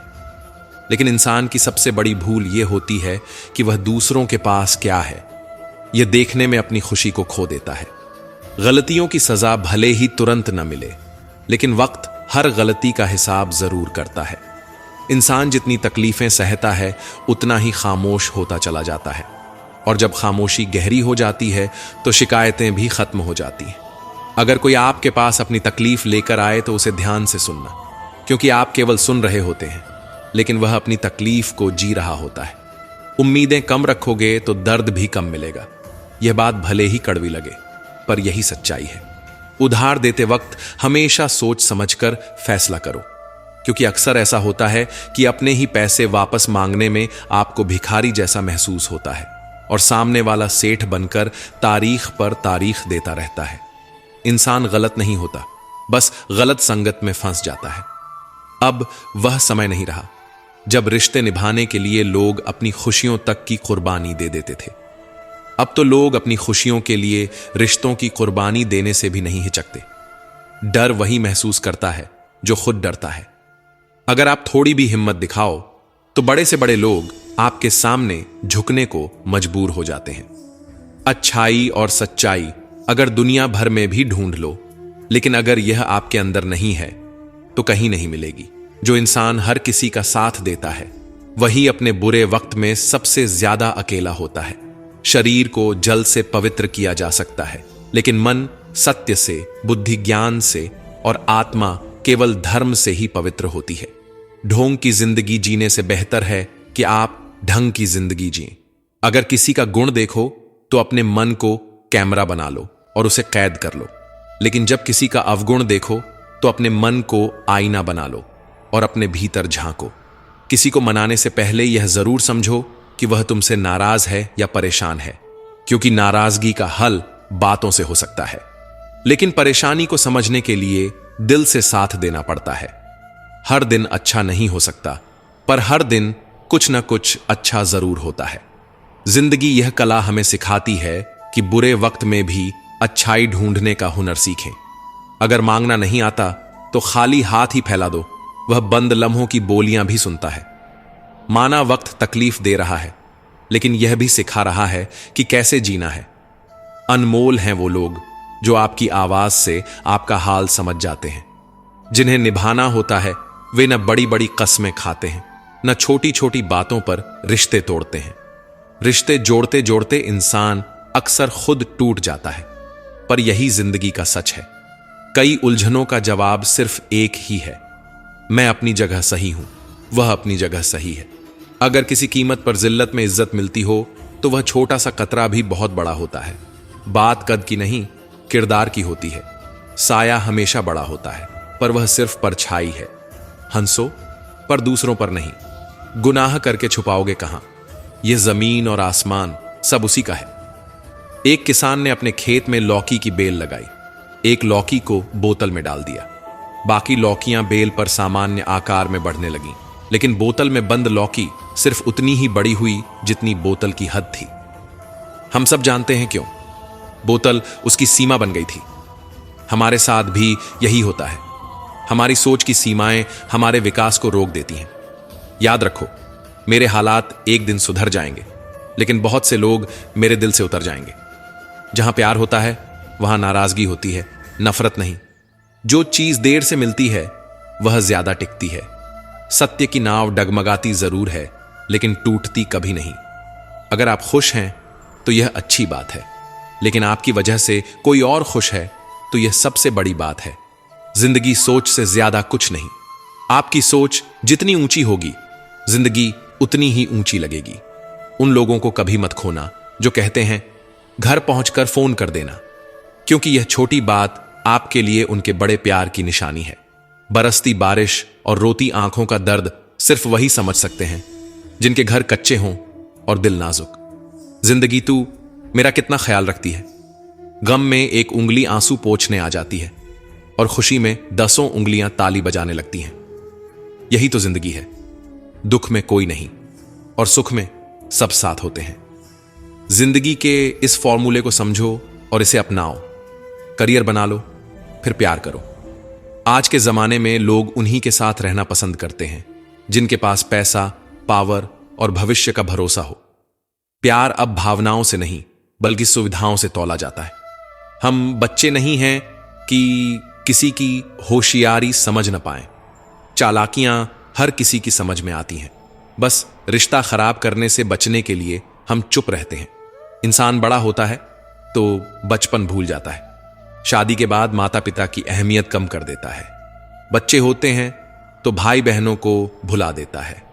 Speaker 1: लेकिन इंसान की सबसे बड़ी भूल यह होती है कि वह दूसरों के पास क्या है यह देखने में अपनी खुशी को खो देता है। गलतियों की सजा भले ही तुरंत न मिले, लेकिन वक्त हर गलती का हिसाब जरूर करता है। इंसान जितनी तकलीफें सहता है उतना ही खामोश होता चला जाता है, और जब खामोशी गहरी हो जाती है तो शिकायतें भी खत्म हो जाती हैं। अगर कोई आपके पास अपनी तकलीफ लेकर आए तो उसे ध्यान से सुनना, क्योंकि आप केवल सुन रहे होते हैं, लेकिन वह अपनी तकलीफ को जी रहा होता है। उम्मीदें कम रखोगे तो दर्द भी कम मिलेगा। यह बात भले ही कड़वी लगे, पर यही सच्चाई है। उधार देते वक्त हमेशा सोच समझकर फैसला करो, क्योंकि अक्सर ऐसा होता है कि अपने ही पैसे वापस मांगने में आपको भिखारी जैसा महसूस होता है, और सामने वाला सेठ बनकर तारीख पर तारीख देता रहता है। इंसान गलत नहीं होता, बस गलत संगत में फंस जाता है। अब वह समय नहीं रहा जब रिश्ते निभाने के लिए लोग अपनी खुशियों तक की कुर्बानी दे देते थे। अब तो लोग अपनी खुशियों के लिए रिश्तों की कुर्बानी देने से भी नहीं हिचकते। डर वही महसूस करता है जो खुद डरता है। अगर आप थोड़ी भी हिम्मत दिखाओ तो बड़े से बड़े लोग आपके सामने झुकने को मजबूर हो जाते हैं। अच्छाई और सच्चाई अगर दुनिया भर में भी ढूंढ लो, लेकिन अगर यह आपके अंदर नहीं है तो कहीं नहीं मिलेगी। जो इंसान हर किसी का साथ देता है वही अपने बुरे वक्त में सबसे ज्यादा अकेला होता है। शरीर को जल से पवित्र किया जा सकता है, लेकिन मन सत्य से, बुद्धि ज्ञान से और आत्मा केवल धर्म से ही पवित्र होती है। ढोंग की जिंदगी जीने से बेहतर है कि आप ढंग की जिंदगी जिएं। अगर किसी का गुण देखो तो अपने मन को कैमरा बना लो और उसे कैद कर लो, लेकिन जब किसी का अवगुण देखो तो अपने मन को आईना बना लो और अपने भीतर झांको। किसी को मनाने से पहले यह जरूर समझो कि वह तुमसे नाराज है या परेशान है, क्योंकि नाराजगी का हल बातों से हो सकता है, लेकिन परेशानी को समझने के लिए दिल से साथ देना पड़ता है। हर दिन अच्छा नहीं हो सकता, पर हर दिन कुछ न कुछ अच्छा जरूर होता है। जिंदगी यह कला हमें सिखाती है कि बुरे वक्त में भी अच्छाई ढूंढने का हुनर सीखें। अगर मांगना नहीं आता तो खाली हाथ ही फैला दो, वह बंद लम्हों की बोलियां भी सुनता है। माना वक्त तकलीफ दे रहा है, लेकिन यह भी सिखा रहा है कि कैसे जीना है। अनमोल हैं वो लोग जो आपकी आवाज से आपका हाल समझ जाते हैं। जिन्हें निभाना होता है वे न बड़ी बड़ी कस्में खाते हैं, न छोटी छोटी बातों पर रिश्ते तोड़ते हैं। रिश्ते जोड़ते जोड़ते इंसान अक्सर खुद टूट जाता है, पर यही जिंदगी का सच है। कई उलझनों का जवाब सिर्फ एक ही है, मैं अपनी जगह सही हूं, वह अपनी जगह सही है। अगर किसी कीमत पर जिल्लत में इज्जत मिलती हो तो वह छोटा सा कतरा भी बहुत बड़ा होता है। बात कद की नहीं, किरदार की होती है। साया हमेशा बड़ा होता है, पर वह सिर्फ परछाई है। हंसो, पर दूसरों पर नहीं। गुनाह करके छुपाओगे कहां? यह जमीन और आसमान सब उसी का है। एक किसान ने अपने खेत में लौकी की बेल लगाई। एक लौकी को बोतल में डाल दिया। बाकी लौकियां बेल पर सामान्य आकार में बढ़ने लगीं, लेकिन बोतल में बंद लौकी सिर्फ उतनी ही बड़ी हुई जितनी बोतल की हद थी। हम सब जानते हैं क्यों। बोतल उसकी सीमा बन गई थी। हमारे साथ भी यही होता है। हमारी सोच की सीमाएं हमारे विकास को रोक देती हैं। याद रखो, मेरे हालात एक दिन सुधर जाएंगे, लेकिन बहुत से लोग मेरे दिल से उतर जाएंगे। जहां प्यार होता है वहां नाराजगी होती है, नफरत नहीं। जो चीज देर से मिलती है वह ज्यादा टिकती है। सत्य की नाव डगमगाती जरूर है, लेकिन टूटती कभी नहीं। अगर आप खुश हैं तो यह अच्छी बात है, लेकिन आपकी वजह से कोई और खुश है तो यह सबसे बड़ी बात है। जिंदगी सोच से ज्यादा कुछ नहीं। आपकी सोच जितनी ऊंची होगी, जिंदगी उतनी ही ऊंची लगेगी। उन लोगों को कभी मत खोना जो कहते हैं घर पहुंचकर फोन कर देना, क्योंकि यह छोटी बात आपके लिए उनके बड़े प्यार की निशानी है। बरसती बारिश और रोती आंखों का दर्द सिर्फ वही समझ सकते हैं जिनके घर कच्चे हों और दिल नाजुक। जिंदगी तू मेरा कितना ख्याल रखती है। गम में एक उंगली आंसू पोंछने आ जाती है और खुशी में 10 उंगलियां ताली बजाने लगती हैं। यही तो जिंदगी है, दुख में कोई नहीं और सुख में सब साथ होते हैं। जिंदगी के इस फॉर्मूले को समझो और इसे अपनाओ। करियर बना लो, फिर प्यार करो। आज के जमाने में लोग उन्हीं के साथ रहना पसंद करते हैं जिनके पास पैसा, पावर और भविष्य का भरोसा हो। प्यार अब भावनाओं से नहीं बल्कि सुविधाओं से तौला जाता है। हम बच्चे नहीं हैं कि किसी की होशियारी समझ न पाएं। चालाकियां हर किसी की समझ में आती हैं। बस रिश्ता खराब करने से बचने के लिए हम चुप रहते हैं। इंसान बड़ा होता है तो बचपन भूल जाता है। शादी के बाद माता पिता की अहमियत कम कर देता है। बच्चे होते हैं तो भाई बहनों को भुला देता है।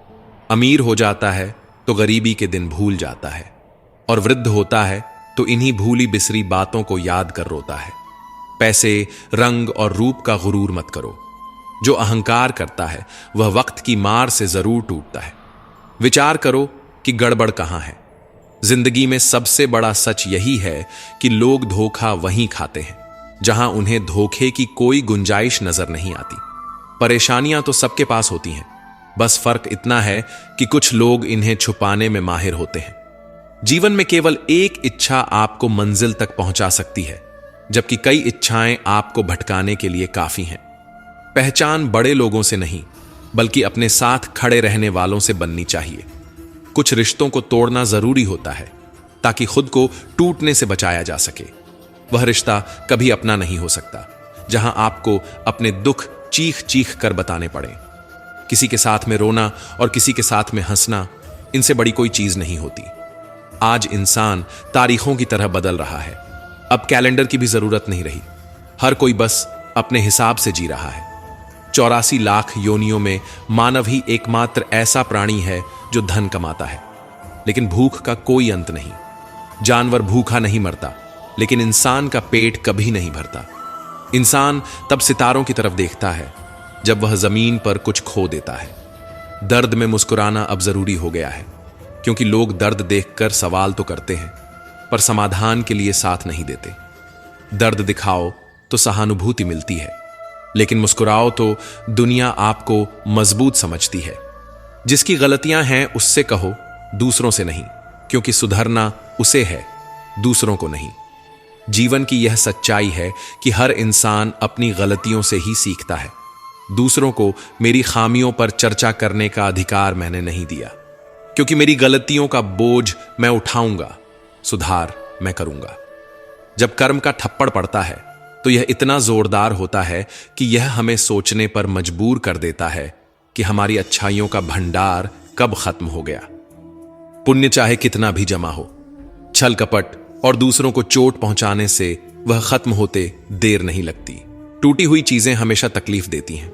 Speaker 1: अमीर हो जाता है तो गरीबी के दिन भूल जाता है। और वृद्ध होता है तो इन्हीं भूली बिसरी बातों को याद कर रोता है। पैसे, रंग और रूप का गुरूर मत करो। जो अहंकार करता है वह वक्त की मार से जरूर टूटता है। विचार करो कि गड़बड़ कहां है। जिंदगी में सबसे बड़ा सच यही है कि लोग धोखा वहीं खाते हैं जहां उन्हें धोखे की कोई गुंजाइश नजर नहीं आती। परेशानियां तो सबके पास होती हैं, बस फर्क इतना है कि कुछ लोग इन्हें छुपाने में माहिर होते हैं। जीवन में केवल एक इच्छा आपको मंजिल तक पहुंचा सकती है, जबकि कई इच्छाएं आपको भटकाने के लिए काफी हैं। पहचान बड़े लोगों से नहीं बल्कि अपने साथ खड़े रहने वालों से बननी चाहिए। कुछ रिश्तों को तोड़ना जरूरी होता है ताकि खुद को टूटने से बचाया जा सके। वह रिश्ता कभी अपना नहीं हो सकता जहां आपको अपने दुख चीख चीख कर बताने पड़े। किसी के साथ में रोना और किसी के साथ में हंसना, इनसे बड़ी कोई चीज नहीं होती। आज इंसान तारीखों की तरह बदल रहा है। अब कैलेंडर की भी जरूरत नहीं रही। हर कोई बस अपने हिसाब से जी रहा है। 84 लाख योनियों में मानव ही एकमात्र ऐसा प्राणी है जो धन कमाता है, लेकिन भूख का कोई अंत नहीं। जानवर भूखा नहीं मरता, लेकिन इंसान का पेट कभी नहीं भरता। इंसान तब सितारों की तरफ देखता है जब वह जमीन पर कुछ खो देता है। दर्द में मुस्कुराना अब जरूरी हो गया है, क्योंकि लोग दर्द देखकर सवाल तो करते हैं पर समाधान के लिए साथ नहीं देते। दर्द दिखाओ तो सहानुभूति मिलती है, लेकिन मुस्कुराओ तो दुनिया आपको मजबूत समझती है। जिसकी गलतियां हैं उससे कहो, दूसरों से नहीं, क्योंकि सुधरना उसे है, दूसरों को नहीं। जीवन की यह सच्चाई है कि हर इंसान अपनी गलतियों से ही सीखता है। दूसरों को मेरी खामियों पर चर्चा करने का अधिकार मैंने नहीं दिया, क्योंकि मेरी गलतियों का बोझ मैं उठाऊंगा, सुधार मैं करूंगा। जब कर्म का थप्पड़ पड़ता है तो यह इतना जोरदार होता है कि यह हमें सोचने पर मजबूर कर देता है कि हमारी अच्छाइयों का भंडार कब खत्म हो गया। पुण्य चाहे कितना भी जमा हो, छल कपट और दूसरों को चोट पहुंचाने से वह खत्म होते देर नहीं लगती। टूटी हुई चीजें हमेशा तकलीफ देती हैं।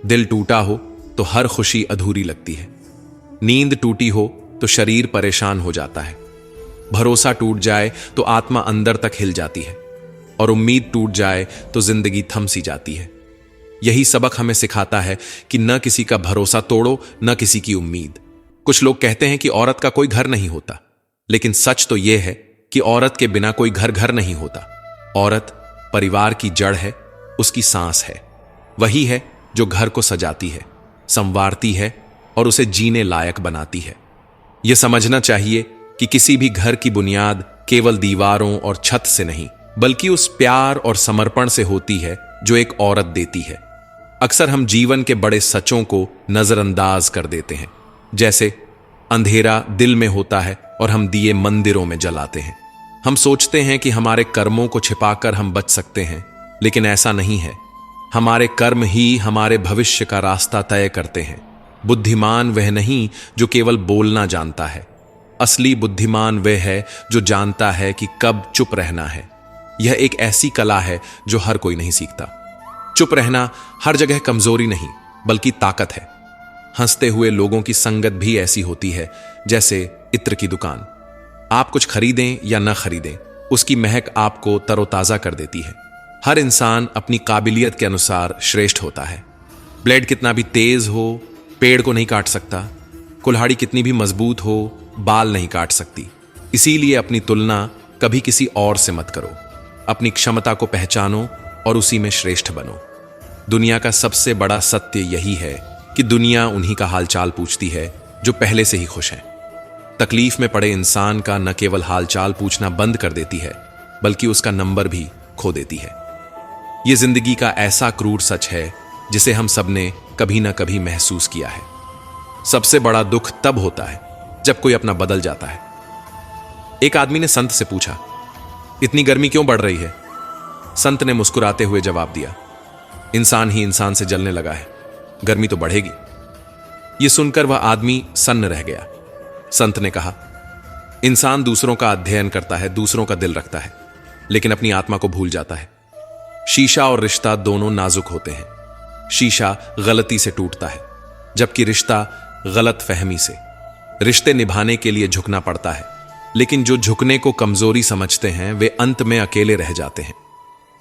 Speaker 1: दिल टूटा हो तो हर खुशी अधूरी लगती है। नींद टूटी हो तो शरीर परेशान हो जाता है। भरोसा टूट जाए तो आत्मा अंदर तक हिल जाती है, और उम्मीद टूट जाए तो जिंदगी थम सी जाती है। यही सबक हमें सिखाता है कि न किसी का भरोसा तोड़ो, न किसी की उम्मीद। कुछ लोग कहते हैं कि औरत का कोई घर नहीं होता, लेकिन सच तो यह है कि औरत के बिना कोई घर घर नहीं होता। औरत परिवार की जड़ है, उसकी सांस है। वही है जो घर को सजाती है, संवारती है और उसे जीने लायक बनाती है। यह समझना चाहिए कि किसी भी घर की बुनियाद केवल दीवारों और छत से नहीं, बल्कि उस प्यार और समर्पण से होती है जो एक औरत देती है। अक्सर हम जीवन के बड़े सचों को नजरअंदाज कर देते हैं, जैसे अंधेरा दिल में होता है और हम दिए मंदिरों में जलाते हैं। हम सोचते हैं कि हमारे कर्मों को छिपाकर हम बच सकते हैं, लेकिन ऐसा नहीं है। हमारे कर्म ही हमारे भविष्य का रास्ता तय करते हैं। बुद्धिमान वह नहीं जो केवल बोलना जानता है, असली बुद्धिमान वह है जो जानता है कि कब चुप रहना है। यह एक ऐसी कला है जो हर कोई नहीं सीखता। चुप रहना हर जगह कमजोरी नहीं बल्कि ताकत है। हंसते हुए लोगों की संगत भी ऐसी होती है जैसे इत्र की दुकान। आप कुछ खरीदें या न खरीदें, उसकी महक आपको तरोताजा कर देती है। हर इंसान अपनी काबिलियत के अनुसार श्रेष्ठ होता है। ब्लेड कितना भी तेज हो, पेड़ को नहीं काट सकता। कुल्हाड़ी कितनी भी मजबूत हो, बाल नहीं काट सकती। इसीलिए अपनी तुलना कभी किसी और से मत करो। अपनी क्षमता को पहचानो और उसी में श्रेष्ठ बनो। दुनिया का सबसे बड़ा सत्य यही है कि दुनिया उन्हीं का हालचाल पूछती है जो पहले से ही खुश हैं। तकलीफ में पड़े इंसान का न केवल हालचाल पूछना बंद कर देती है, बल्कि उसका नंबर भी खो देती है। यह जिंदगी का ऐसा क्रूर सच है जिसे हम सबने कभी ना कभी महसूस किया है। सबसे बड़ा दुख तब होता है जब कोई अपना बदल जाता है। एक आदमी ने संत से पूछा, इतनी गर्मी क्यों बढ़ रही है? संत ने मुस्कुराते हुए जवाब दिया, इंसान ही इंसान से जलने लगा है, गर्मी तो बढ़ेगी। यह सुनकर वह आदमी सन्न रह गया। संत ने कहा, इंसान दूसरों का अध्ययन करता है, दूसरों का दिल रखता है, लेकिन अपनी आत्मा को भूल जाता है। शीशा और रिश्ता दोनों नाजुक होते हैं। शीशा गलती से टूटता है, जबकि रिश्ता गलत फहमी से। रिश्ते निभाने के लिए झुकना पड़ता है, लेकिन जो झुकने को कमजोरी समझते हैं वे अंत में अकेले रह जाते हैं।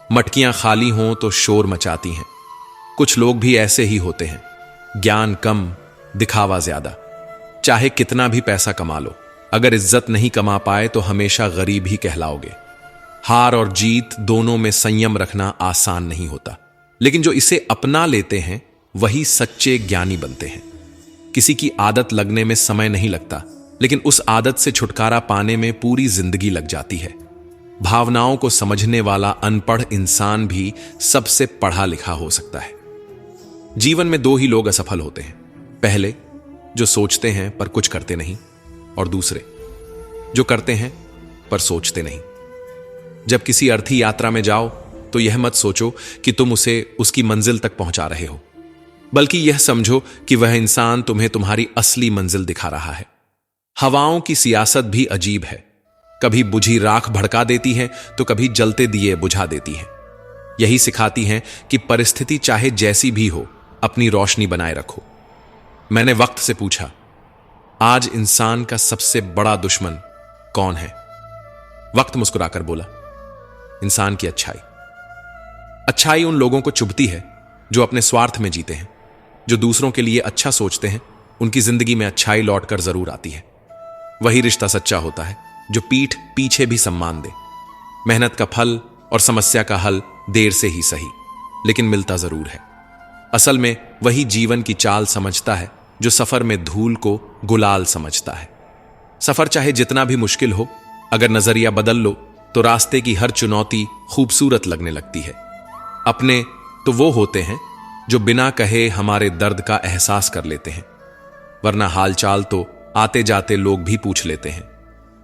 Speaker 1: मटकियां खाली हों तो शोर मचाती हैं। कुछ लोग भी ऐसे ही होते हैं, ज्ञान कम, दिखावा ज्यादा। चाहे कितना भी पैसा कमा लो, अगर इज्जत नहीं कमा पाए तो हमेशा गरीब ही कहलाओगे। हार और जीत दोनों में संयम रखना आसान नहीं होता, लेकिन जो इसे अपना लेते हैं वही सच्चे ज्ञानी बनते हैं। किसी की आदत लगने में समय नहीं लगता, लेकिन उस आदत से छुटकारा पाने में पूरी जिंदगी लग जाती है। भावनाओं को समझने वाला अनपढ़ इंसान भी सबसे पढ़ा लिखा हो सकता है। जीवन में दो ही लोग असफल होते हैं, पहले जो सोचते हैं पर कुछ करते नहीं, और दूसरे जो करते हैं पर सोचते नहीं। जब किसी अर्थी यात्रा में जाओ तो यह मत सोचो कि तुम उसे उसकी मंजिल तक पहुंचा रहे हो, बल्कि यह समझो कि वह इंसान तुम्हें तुम्हारी असली मंजिल दिखा रहा है। हवाओं की सियासत भी अजीब है, कभी बुझी राख भड़का देती है तो कभी जलते दिए बुझा देती है। यही सिखाती हैं कि परिस्थिति चाहे जैसी भी हो, अपनी रोशनी बनाए रखो। मैंने वक्त से पूछा, आज इंसान का सबसे बड़ा दुश्मन कौन है? वक्त मुस्कुराकर बोला, इंसान की अच्छाई। अच्छाई उन लोगों को चुभती है जो अपने स्वार्थ में जीते हैं। जो दूसरों के लिए अच्छा सोचते हैं, उनकी जिंदगी में अच्छाई लौटकर जरूर आती है। वही रिश्ता सच्चा होता है जो पीठ पीछे भी सम्मान दे। मेहनत का फल और समस्या का हल देर से ही सही, लेकिन मिलता जरूर है। असल में वही जीवन की चाल समझता है जो सफर में धूल को गुलाल समझता है। सफर चाहे जितना भी मुश्किल हो, अगर नजरिया बदल लो तो रास्ते की हर चुनौती खूबसूरत लगने लगती है। अपने तो वो होते हैं जो बिना कहे हमारे दर्द का एहसास कर लेते हैं, वरना हालचाल तो आते जाते लोग भी पूछ लेते हैं।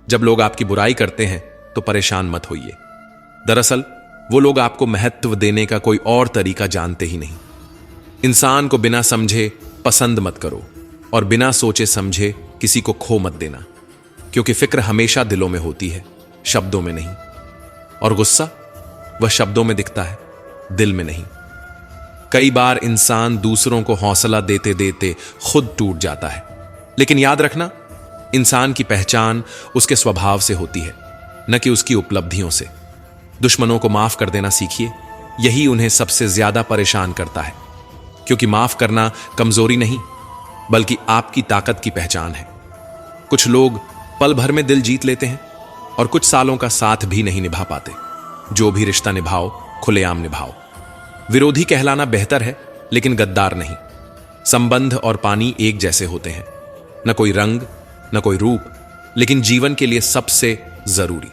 Speaker 1: जब लोग आपकी बुराई करते हैं तो परेशान मत होइए। दरअसल वो लोग आपको महत्व देने का कोई और तरीका जानते ही नहीं। इंसान को बिना समझे पसंद मत करो और बिना सोचे समझे किसी को खो मत देना, क्योंकि फिक्र हमेशा दिलों में होती है, शब्दों में नहीं। और गुस्सा वह शब्दों में दिखता है, दिल में नहीं। कई बार इंसान दूसरों को हौसला देते देते खुद टूट जाता है, लेकिन याद रखना, इंसान की पहचान उसके स्वभाव से होती है, न कि उसकी उपलब्धियों से। दुश्मनों को माफ कर देना सीखिए, यही उन्हें सबसे ज्यादा परेशान करता है, क्योंकि माफ करना कमजोरी नहीं, बल्कि आपकी ताकत की पहचान है। कुछ लोग पल भर में दिल जीत लेते हैं और कुछ सालों का साथ भी नहीं निभा पाते। जो भी रिश्ता निभाओ, खुलेआम निभाओ। विरोधी कहलाना बेहतर है, लेकिन गद्दार नहीं। संबंध और पानी एक जैसे होते हैं, न कोई रंग न कोई रूप, लेकिन जीवन के लिए सबसे जरूरी।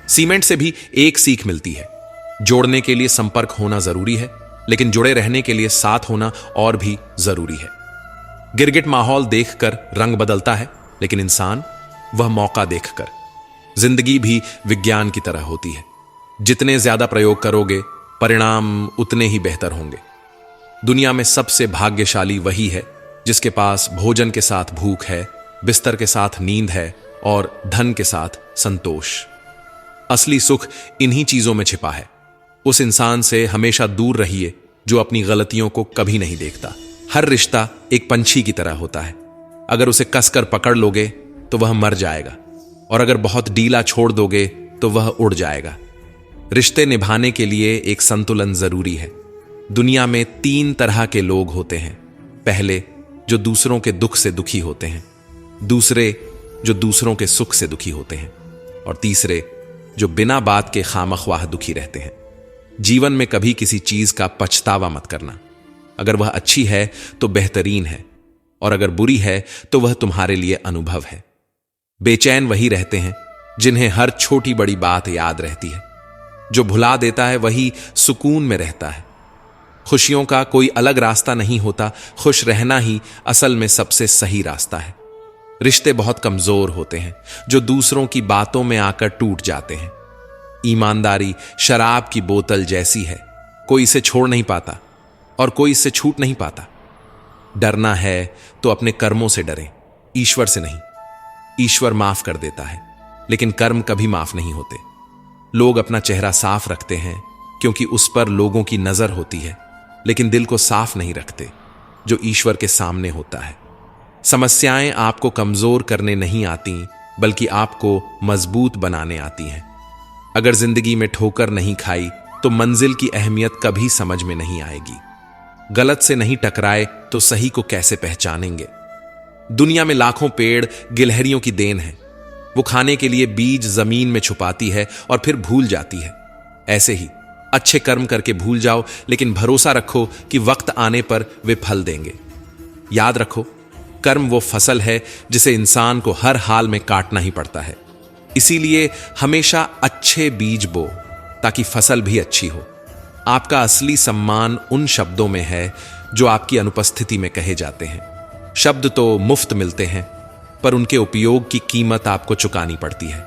Speaker 1: सीमेंट से भी एक सीख मिलती है, जोड़ने के लिए संपर्क होना जरूरी है, लेकिन जुड़े रहने के लिए साथ होना और भी जरूरी है। गिरगिट माहौल देखकर रंग बदलता है, लेकिन इंसान वह मौका देखकर। जिंदगी भी विज्ञान की तरह होती है, जितने ज्यादा प्रयोग करोगे परिणाम उतने ही बेहतर होंगे। दुनिया में सबसे भाग्यशाली वही है जिसके पास भोजन के साथ भूख है, बिस्तर के साथ नींद है और धन के साथ संतोष। असली सुख इन्हीं चीजों में छिपा है। उस इंसान से हमेशा दूर रहिए जो अपनी गलतियों को कभी नहीं देखता। हर रिश्ता एक पंछी की तरह होता है, अगर उसे कसकर पकड़ लोगे तो वह मर जाएगा, और अगर बहुत ढीला छोड़ दोगे तो तो वह उड़ जाएगा। रिश्ते निभाने के लिए एक संतुलन जरूरी है। दुनिया में 3 तरह के लोग होते हैं। पहले, जो दूसरों के दुख से दुखी होते हैं। दूसरे, जो दूसरों के सुख से दुखी होते हैं। और तीसरे, जो बिना बात के खामख्वाह दुखी रहते हैं। जीवन में कभी किसी चीज का पछतावा मत करना। अगर वह अच्छी है तो बेहतरीन है, और अगर बुरी है तो वह तुम्हारे लिए अनुभव है। बेचैन वही रहते हैं जिन्हें हर छोटी बड़ी बात याद रहती है। जो भुला देता है वही सुकून में रहता है। खुशियों का कोई अलग रास्ता नहीं होता, खुश रहना ही असल में सबसे सही रास्ता है। रिश्ते बहुत कमजोर होते हैं जो दूसरों की बातों में आकर टूट जाते हैं। ईमानदारी शराब की बोतल जैसी है, कोई इसे छोड़ नहीं पाता और कोई इससे छूट नहीं पाता। डरना है तो अपने कर्मों से डरें, ईश्वर से नहीं। ईश्वर माफ कर देता है, लेकिन कर्म कभी माफ नहीं होते। लोग अपना चेहरा साफ रखते हैं क्योंकि उस पर लोगों की नजर होती है, लेकिन दिल को साफ नहीं रखते जो ईश्वर के सामने होता है। समस्याएं आपको कमजोर करने नहीं आती, बल्कि आपको मजबूत बनाने आती हैं। अगर जिंदगी में ठोकर नहीं खाई तो मंजिल की अहमियत कभी समझ में नहीं आएगी। गलत से नहीं टकराए तो सही को कैसे पहचानेंगे। दुनिया में लाखों पेड़ गिलहरियों की देन है। वो खाने के लिए बीज जमीन में छुपाती है और फिर भूल जाती है। ऐसे ही अच्छे कर्म करके भूल जाओ, लेकिन भरोसा रखो कि वक्त आने पर वे फल देंगे। याद रखो, कर्म वो फसल है जिसे इंसान को हर हाल में काटना ही पड़ता है। इसीलिए हमेशा अच्छे बीज बो ताकि फसल भी अच्छी हो। आपका असली सम्मान उन शब्दों में है जो आपकी अनुपस्थिति में कहे जाते हैं। शब्द तो मुफ्त मिलते हैं, पर उनके उपयोग की कीमत आपको चुकानी पड़ती है।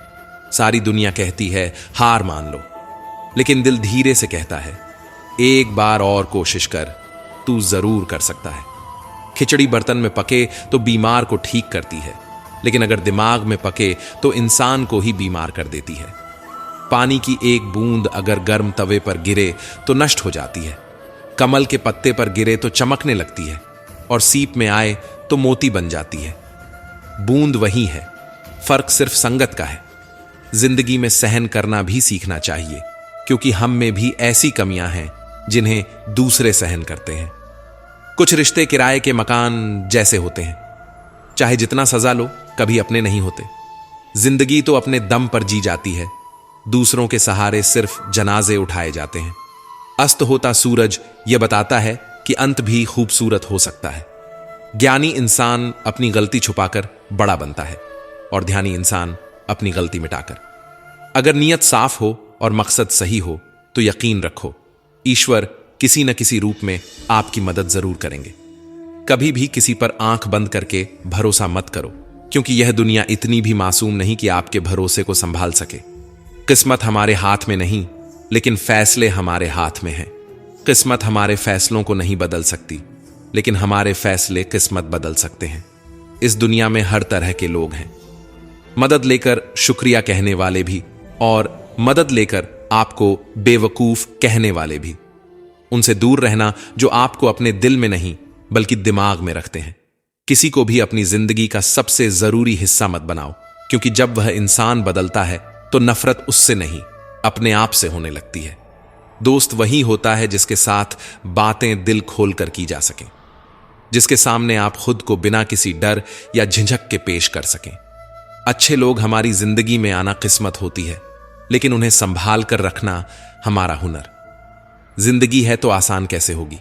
Speaker 1: सारी दुनिया कहती है हार मान लो, लेकिन दिल धीरे से कहता है एक बार और कोशिश कर, तू जरूर कर सकता है। खिचड़ी बर्तन में पके तो बीमार को ठीक करती है, लेकिन अगर दिमाग में पके तो इंसान को ही बीमार कर देती है। पानी की एक बूंद अगर गर्म तवे पर गिरे तो नष्ट हो जाती है। कमल के पत्ते पर गिरे तो चमकने लगती है, और सीप में आए तो मोती बन जाती है। बूंद वही है, फर्क सिर्फ संगत का है। जिंदगी में सहन करना भी सीखना चाहिए, क्योंकि हम में भी ऐसी कमियां हैं जिन्हें दूसरे सहन करते हैं। कुछ रिश्ते किराए के मकान जैसे होते हैं, चाहे जितना सजा लो कभी अपने नहीं होते। जिंदगी तो अपने दम पर जी जाती है, दूसरों के सहारे सिर्फ जनाजे उठाए जाते हैं। अस्त होता सूरज यह बताता है कि अंत भी खूबसूरत हो सकता है। ज्ञानी इंसान अपनी गलती छुपाकर बड़ा बनता है, और ध्यानी इंसान अपनी गलती मिटाकर। अगर नीयत साफ हो और मकसद सही हो तो यकीन रखो, ईश्वर किसी न किसी रूप में आपकी मदद जरूर करेंगे। कभी भी किसी पर आंख बंद करके भरोसा मत करो, क्योंकि यह दुनिया इतनी भी मासूम नहीं कि आपके भरोसे को संभाल सके। किस्मत हमारे हाथ में नहीं, लेकिन फैसले हमारे हाथ में हैं। किस्मत हमारे फैसलों को नहीं बदल सकती, लेकिन हमारे फैसले किस्मत बदल सकते हैं। इस दुनिया में हर तरह के लोग हैं, मदद लेकर शुक्रिया कहने वाले भी, और मदद लेकर आपको बेवकूफ कहने वाले भी। उनसे दूर रहना जो आपको अपने दिल में नहीं बल्कि दिमाग में रखते हैं। किसी को भी अपनी जिंदगी का सबसे जरूरी हिस्सा मत बनाओ, क्योंकि जब वह इंसान बदलता है तो नफरत उससे नहीं, अपने आप से होने लगती है। दोस्त वही होता है जिसके साथ बातें दिल खोलकर की जा सकें, जिसके सामने आप खुद को बिना किसी डर या झिझक के पेश कर सकें। अच्छे लोग हमारी जिंदगी में आना किस्मत होती है, लेकिन उन्हें संभाल कर रखना हमारा हुनर। जिंदगी है तो आसान कैसे होगी,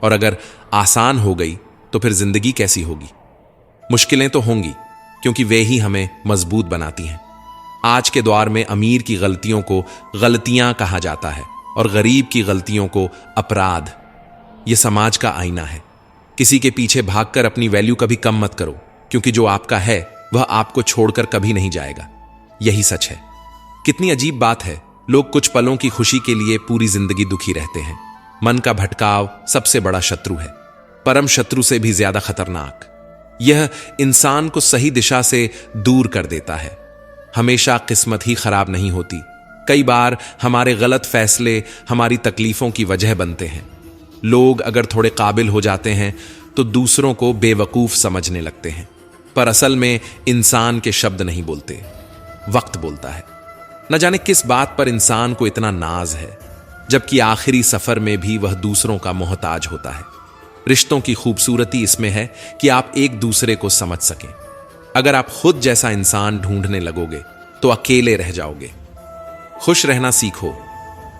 Speaker 1: और अगर आसान हो गई तो फिर जिंदगी कैसी होगी। मुश्किलें तो होंगी, क्योंकि वे ही हमें मजबूत बनाती हैं। आज के दौर में अमीर की गलतियों को गलतियां कहा जाता है और गरीब की गलतियों को अपराध। यह समाज का आईना है। किसी के पीछे भागकर अपनी वैल्यू कभी कम मत करो, क्योंकि जो आपका है वह आपको छोड़कर कभी नहीं जाएगा। यही सच है। कितनी अजीब बात है, लोग कुछ पलों की खुशी के लिए पूरी जिंदगी दुखी रहते हैं। मन का भटकाव सबसे बड़ा शत्रु है, परम शत्रु से भी ज्यादा खतरनाक। यह इंसान को सही दिशा से दूर कर देता है। हमेशा किस्मत ही खराब नहीं होती। कई बार हमारे गलत फैसले हमारी तकलीफों की वजह बनते हैं। लोग अगर थोड़े काबिल हो जाते हैं तो दूसरों को बेवकूफ समझने लगते हैं, पर असल में इंसान के शब्द नहीं बोलते, वक्त बोलता है। न जाने किस बात पर इंसान को इतना नाज है, जबकि आखिरी सफर में भी वह दूसरों का मोहताज होता है। रिश्तों की खूबसूरती इसमें है कि आप एक दूसरे को समझ सकें। अगर आप खुद जैसा इंसान ढूंढने लगोगे तो अकेले रह जाओगे। खुश रहना सीखो,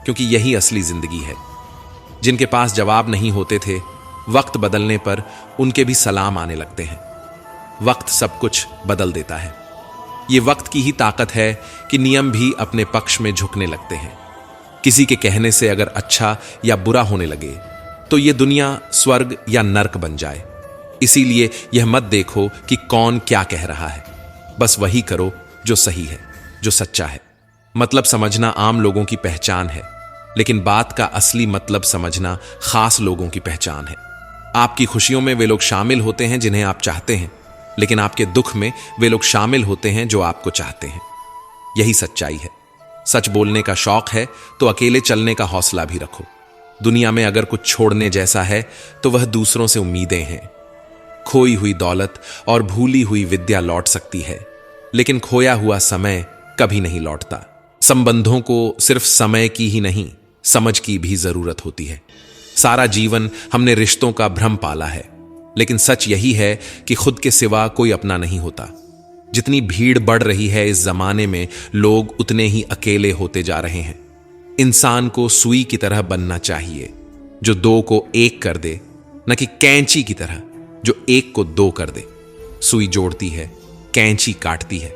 Speaker 1: क्योंकि यही असली जिंदगी है। जिनके पास जवाब नहीं होते थे, वक्त बदलने पर उनके भी सलाम आने लगते हैं। वक्त सब कुछ बदल देता है। ये वक्त की ही ताकत है कि नियम भी अपने पक्ष में झुकने लगते हैं। किसी के कहने से अगर अच्छा या बुरा होने लगे तो ये दुनिया स्वर्ग या नर्क बन जाए। इसीलिए यह मत देखो कि कौन क्या कह रहा है, बस वही करो जो सही है, जो सच्चा है। मतलब समझना आम लोगों की पहचान है, लेकिन बात का असली मतलब समझना खास लोगों की पहचान है। आपकी खुशियों में वे लोग शामिल होते हैं जिन्हें आप चाहते हैं, लेकिन आपके दुख में वे लोग शामिल होते हैं जो आपको चाहते हैं। यही सच्चाई है। सच बोलने का शौक है तो अकेले चलने का हौसला भी रखो। दुनिया में अगर कुछ छोड़ने जैसा है तो वह दूसरों से उम्मीदें हैं। खोई हुई दौलत और भूली हुई विद्या लौट सकती है, लेकिन खोया हुआ समय कभी नहीं लौटता। संबंधों को सिर्फ समय की ही नहीं, समझ की भी जरूरत होती है। सारा जीवन हमने रिश्तों का भ्रम पाला है, लेकिन सच यही है कि खुद के सिवा कोई अपना नहीं होता। जितनी भीड़ बढ़ रही है इस जमाने में, लोग उतने ही अकेले होते जा रहे हैं। इंसान को सुई की तरह बनना चाहिए, जो दो को एक कर दे, न कि कैंची की तरह जो एक को दो कर दे। सुई जोड़ती है, कैंची काटती है।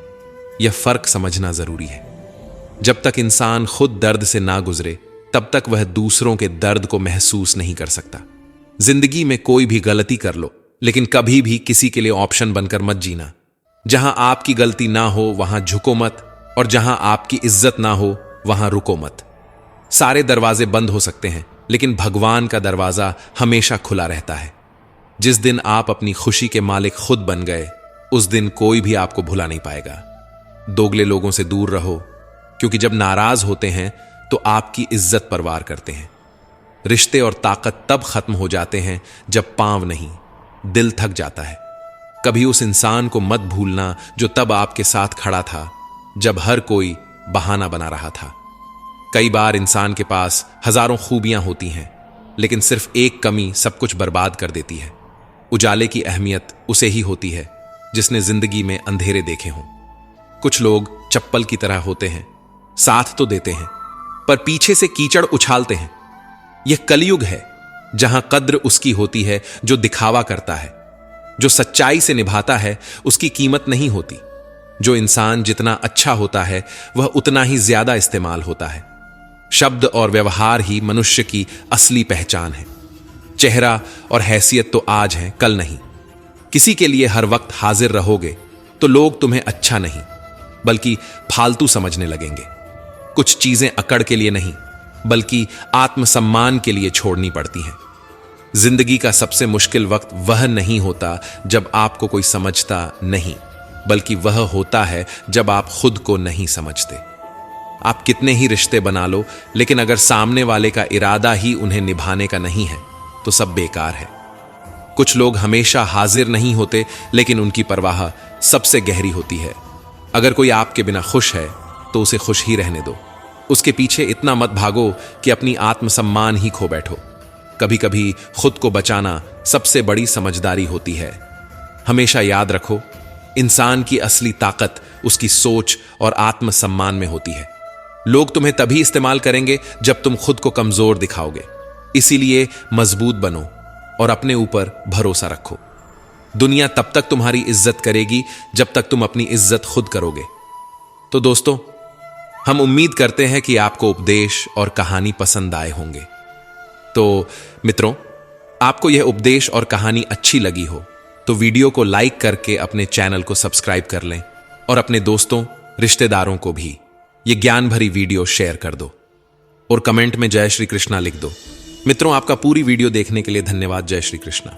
Speaker 1: यह फर्क समझना जरूरी है। जब तक इंसान खुद दर्द से ना गुजरे, तब तक वह दूसरों के दर्द को महसूस नहीं कर सकता। जिंदगी में कोई भी गलती कर लो, लेकिन कभी भी किसी के लिए ऑप्शन बनकर मत जीना। जहां आपकी गलती ना हो वहां झुको मत, और जहां आपकी इज्जत ना हो वहां रुको मत। सारे दरवाजे बंद हो सकते हैं, लेकिन भगवान का दरवाजा हमेशा खुला रहता है। जिस दिन आप अपनी खुशी के मालिक खुद बन गए, उस दिन कोई भी आपको भुला नहीं पाएगा। दोगले लोगों से दूर रहो, क्योंकि जब नाराज होते हैं तो आपकी इज्जत परवार करते हैं। रिश्ते और ताकत तब खत्म हो जाते हैं जब पांव नहीं, दिल थक जाता है। कभी उस इंसान को मत भूलना जो तब आपके साथ खड़ा था, जब हर कोई बहाना बना रहा था। कई बार इंसान के पास हजारों खूबियां होती हैं, लेकिन सिर्फ एक कमी सब कुछ बर्बाद कर देती है। उजाले की अहमियत उसे ही होती है जिसने जिंदगी में अंधेरे देखे हों। कुछ लोग चप्पल की तरह होते हैं, साथ तो देते हैं पर पीछे से कीचड़ उछालते हैं। यह कलयुग है, जहां कद्र उसकी होती है जो दिखावा करता है। जो सच्चाई से निभाता है उसकी कीमत नहीं होती। जो इंसान जितना अच्छा होता है वह उतना ही ज्यादा इस्तेमाल होता है। शब्द और व्यवहार ही मनुष्य की असली पहचान है। चेहरा और हैसियत तो आज है, कल नहीं। किसी के लिए हर वक्त हाजिर रहोगे तो लोग तुम्हें अच्छा नहीं बल्कि फालतू समझने लगेंगे। कुछ चीजें अकड़ के लिए नहीं बल्कि आत्मसम्मान के लिए छोड़नी पड़ती हैं। जिंदगी का सबसे मुश्किल वक्त वह नहीं होता जब आपको कोई समझता नहीं, बल्कि वह होता है जब आप खुद को नहीं समझते। आप कितने ही रिश्ते बना लो, लेकिन अगर सामने वाले का इरादा ही उन्हें निभाने का नहीं है तो सब बेकार है। कुछ लोग हमेशा हाजिर नहीं होते, लेकिन उनकी परवाह सबसे गहरी होती है। अगर कोई आपके बिना खुश है तो उसे खुश ही रहने दो। उसके पीछे इतना मत भागो कि अपनी आत्मसम्मान ही खो बैठो। कभी कभी खुद को बचाना सबसे बड़ी समझदारी होती है। हमेशा याद रखो, इंसान की असली ताकत उसकी सोच और आत्मसम्मान में होती है। लोग तुम्हें तभी इस्तेमाल करेंगे जब तुम खुद को कमजोर दिखाओगे। इसीलिए मजबूत बनो और अपने ऊपर भरोसा रखो। दुनिया तब तक तुम्हारी इज्जत करेगी जब तक तुम अपनी इज्जत खुद करोगे। तो दोस्तों, हम उम्मीद करते हैं कि आपको उपदेश और कहानी पसंद आए होंगे। तो मित्रों, आपको यह उपदेश और कहानी अच्छी लगी हो तो वीडियो को लाइक करके अपने चैनल को सब्सक्राइब कर लें और अपने दोस्तों, रिश्तेदारों को भी ये ज्ञान भरी वीडियो शेयर कर दो और कमेंट में जय श्री कृष्णा लिख दो। मित्रों, आपका पूरी वीडियो देखने के लिए धन्यवाद। जय श्री कृष्णा।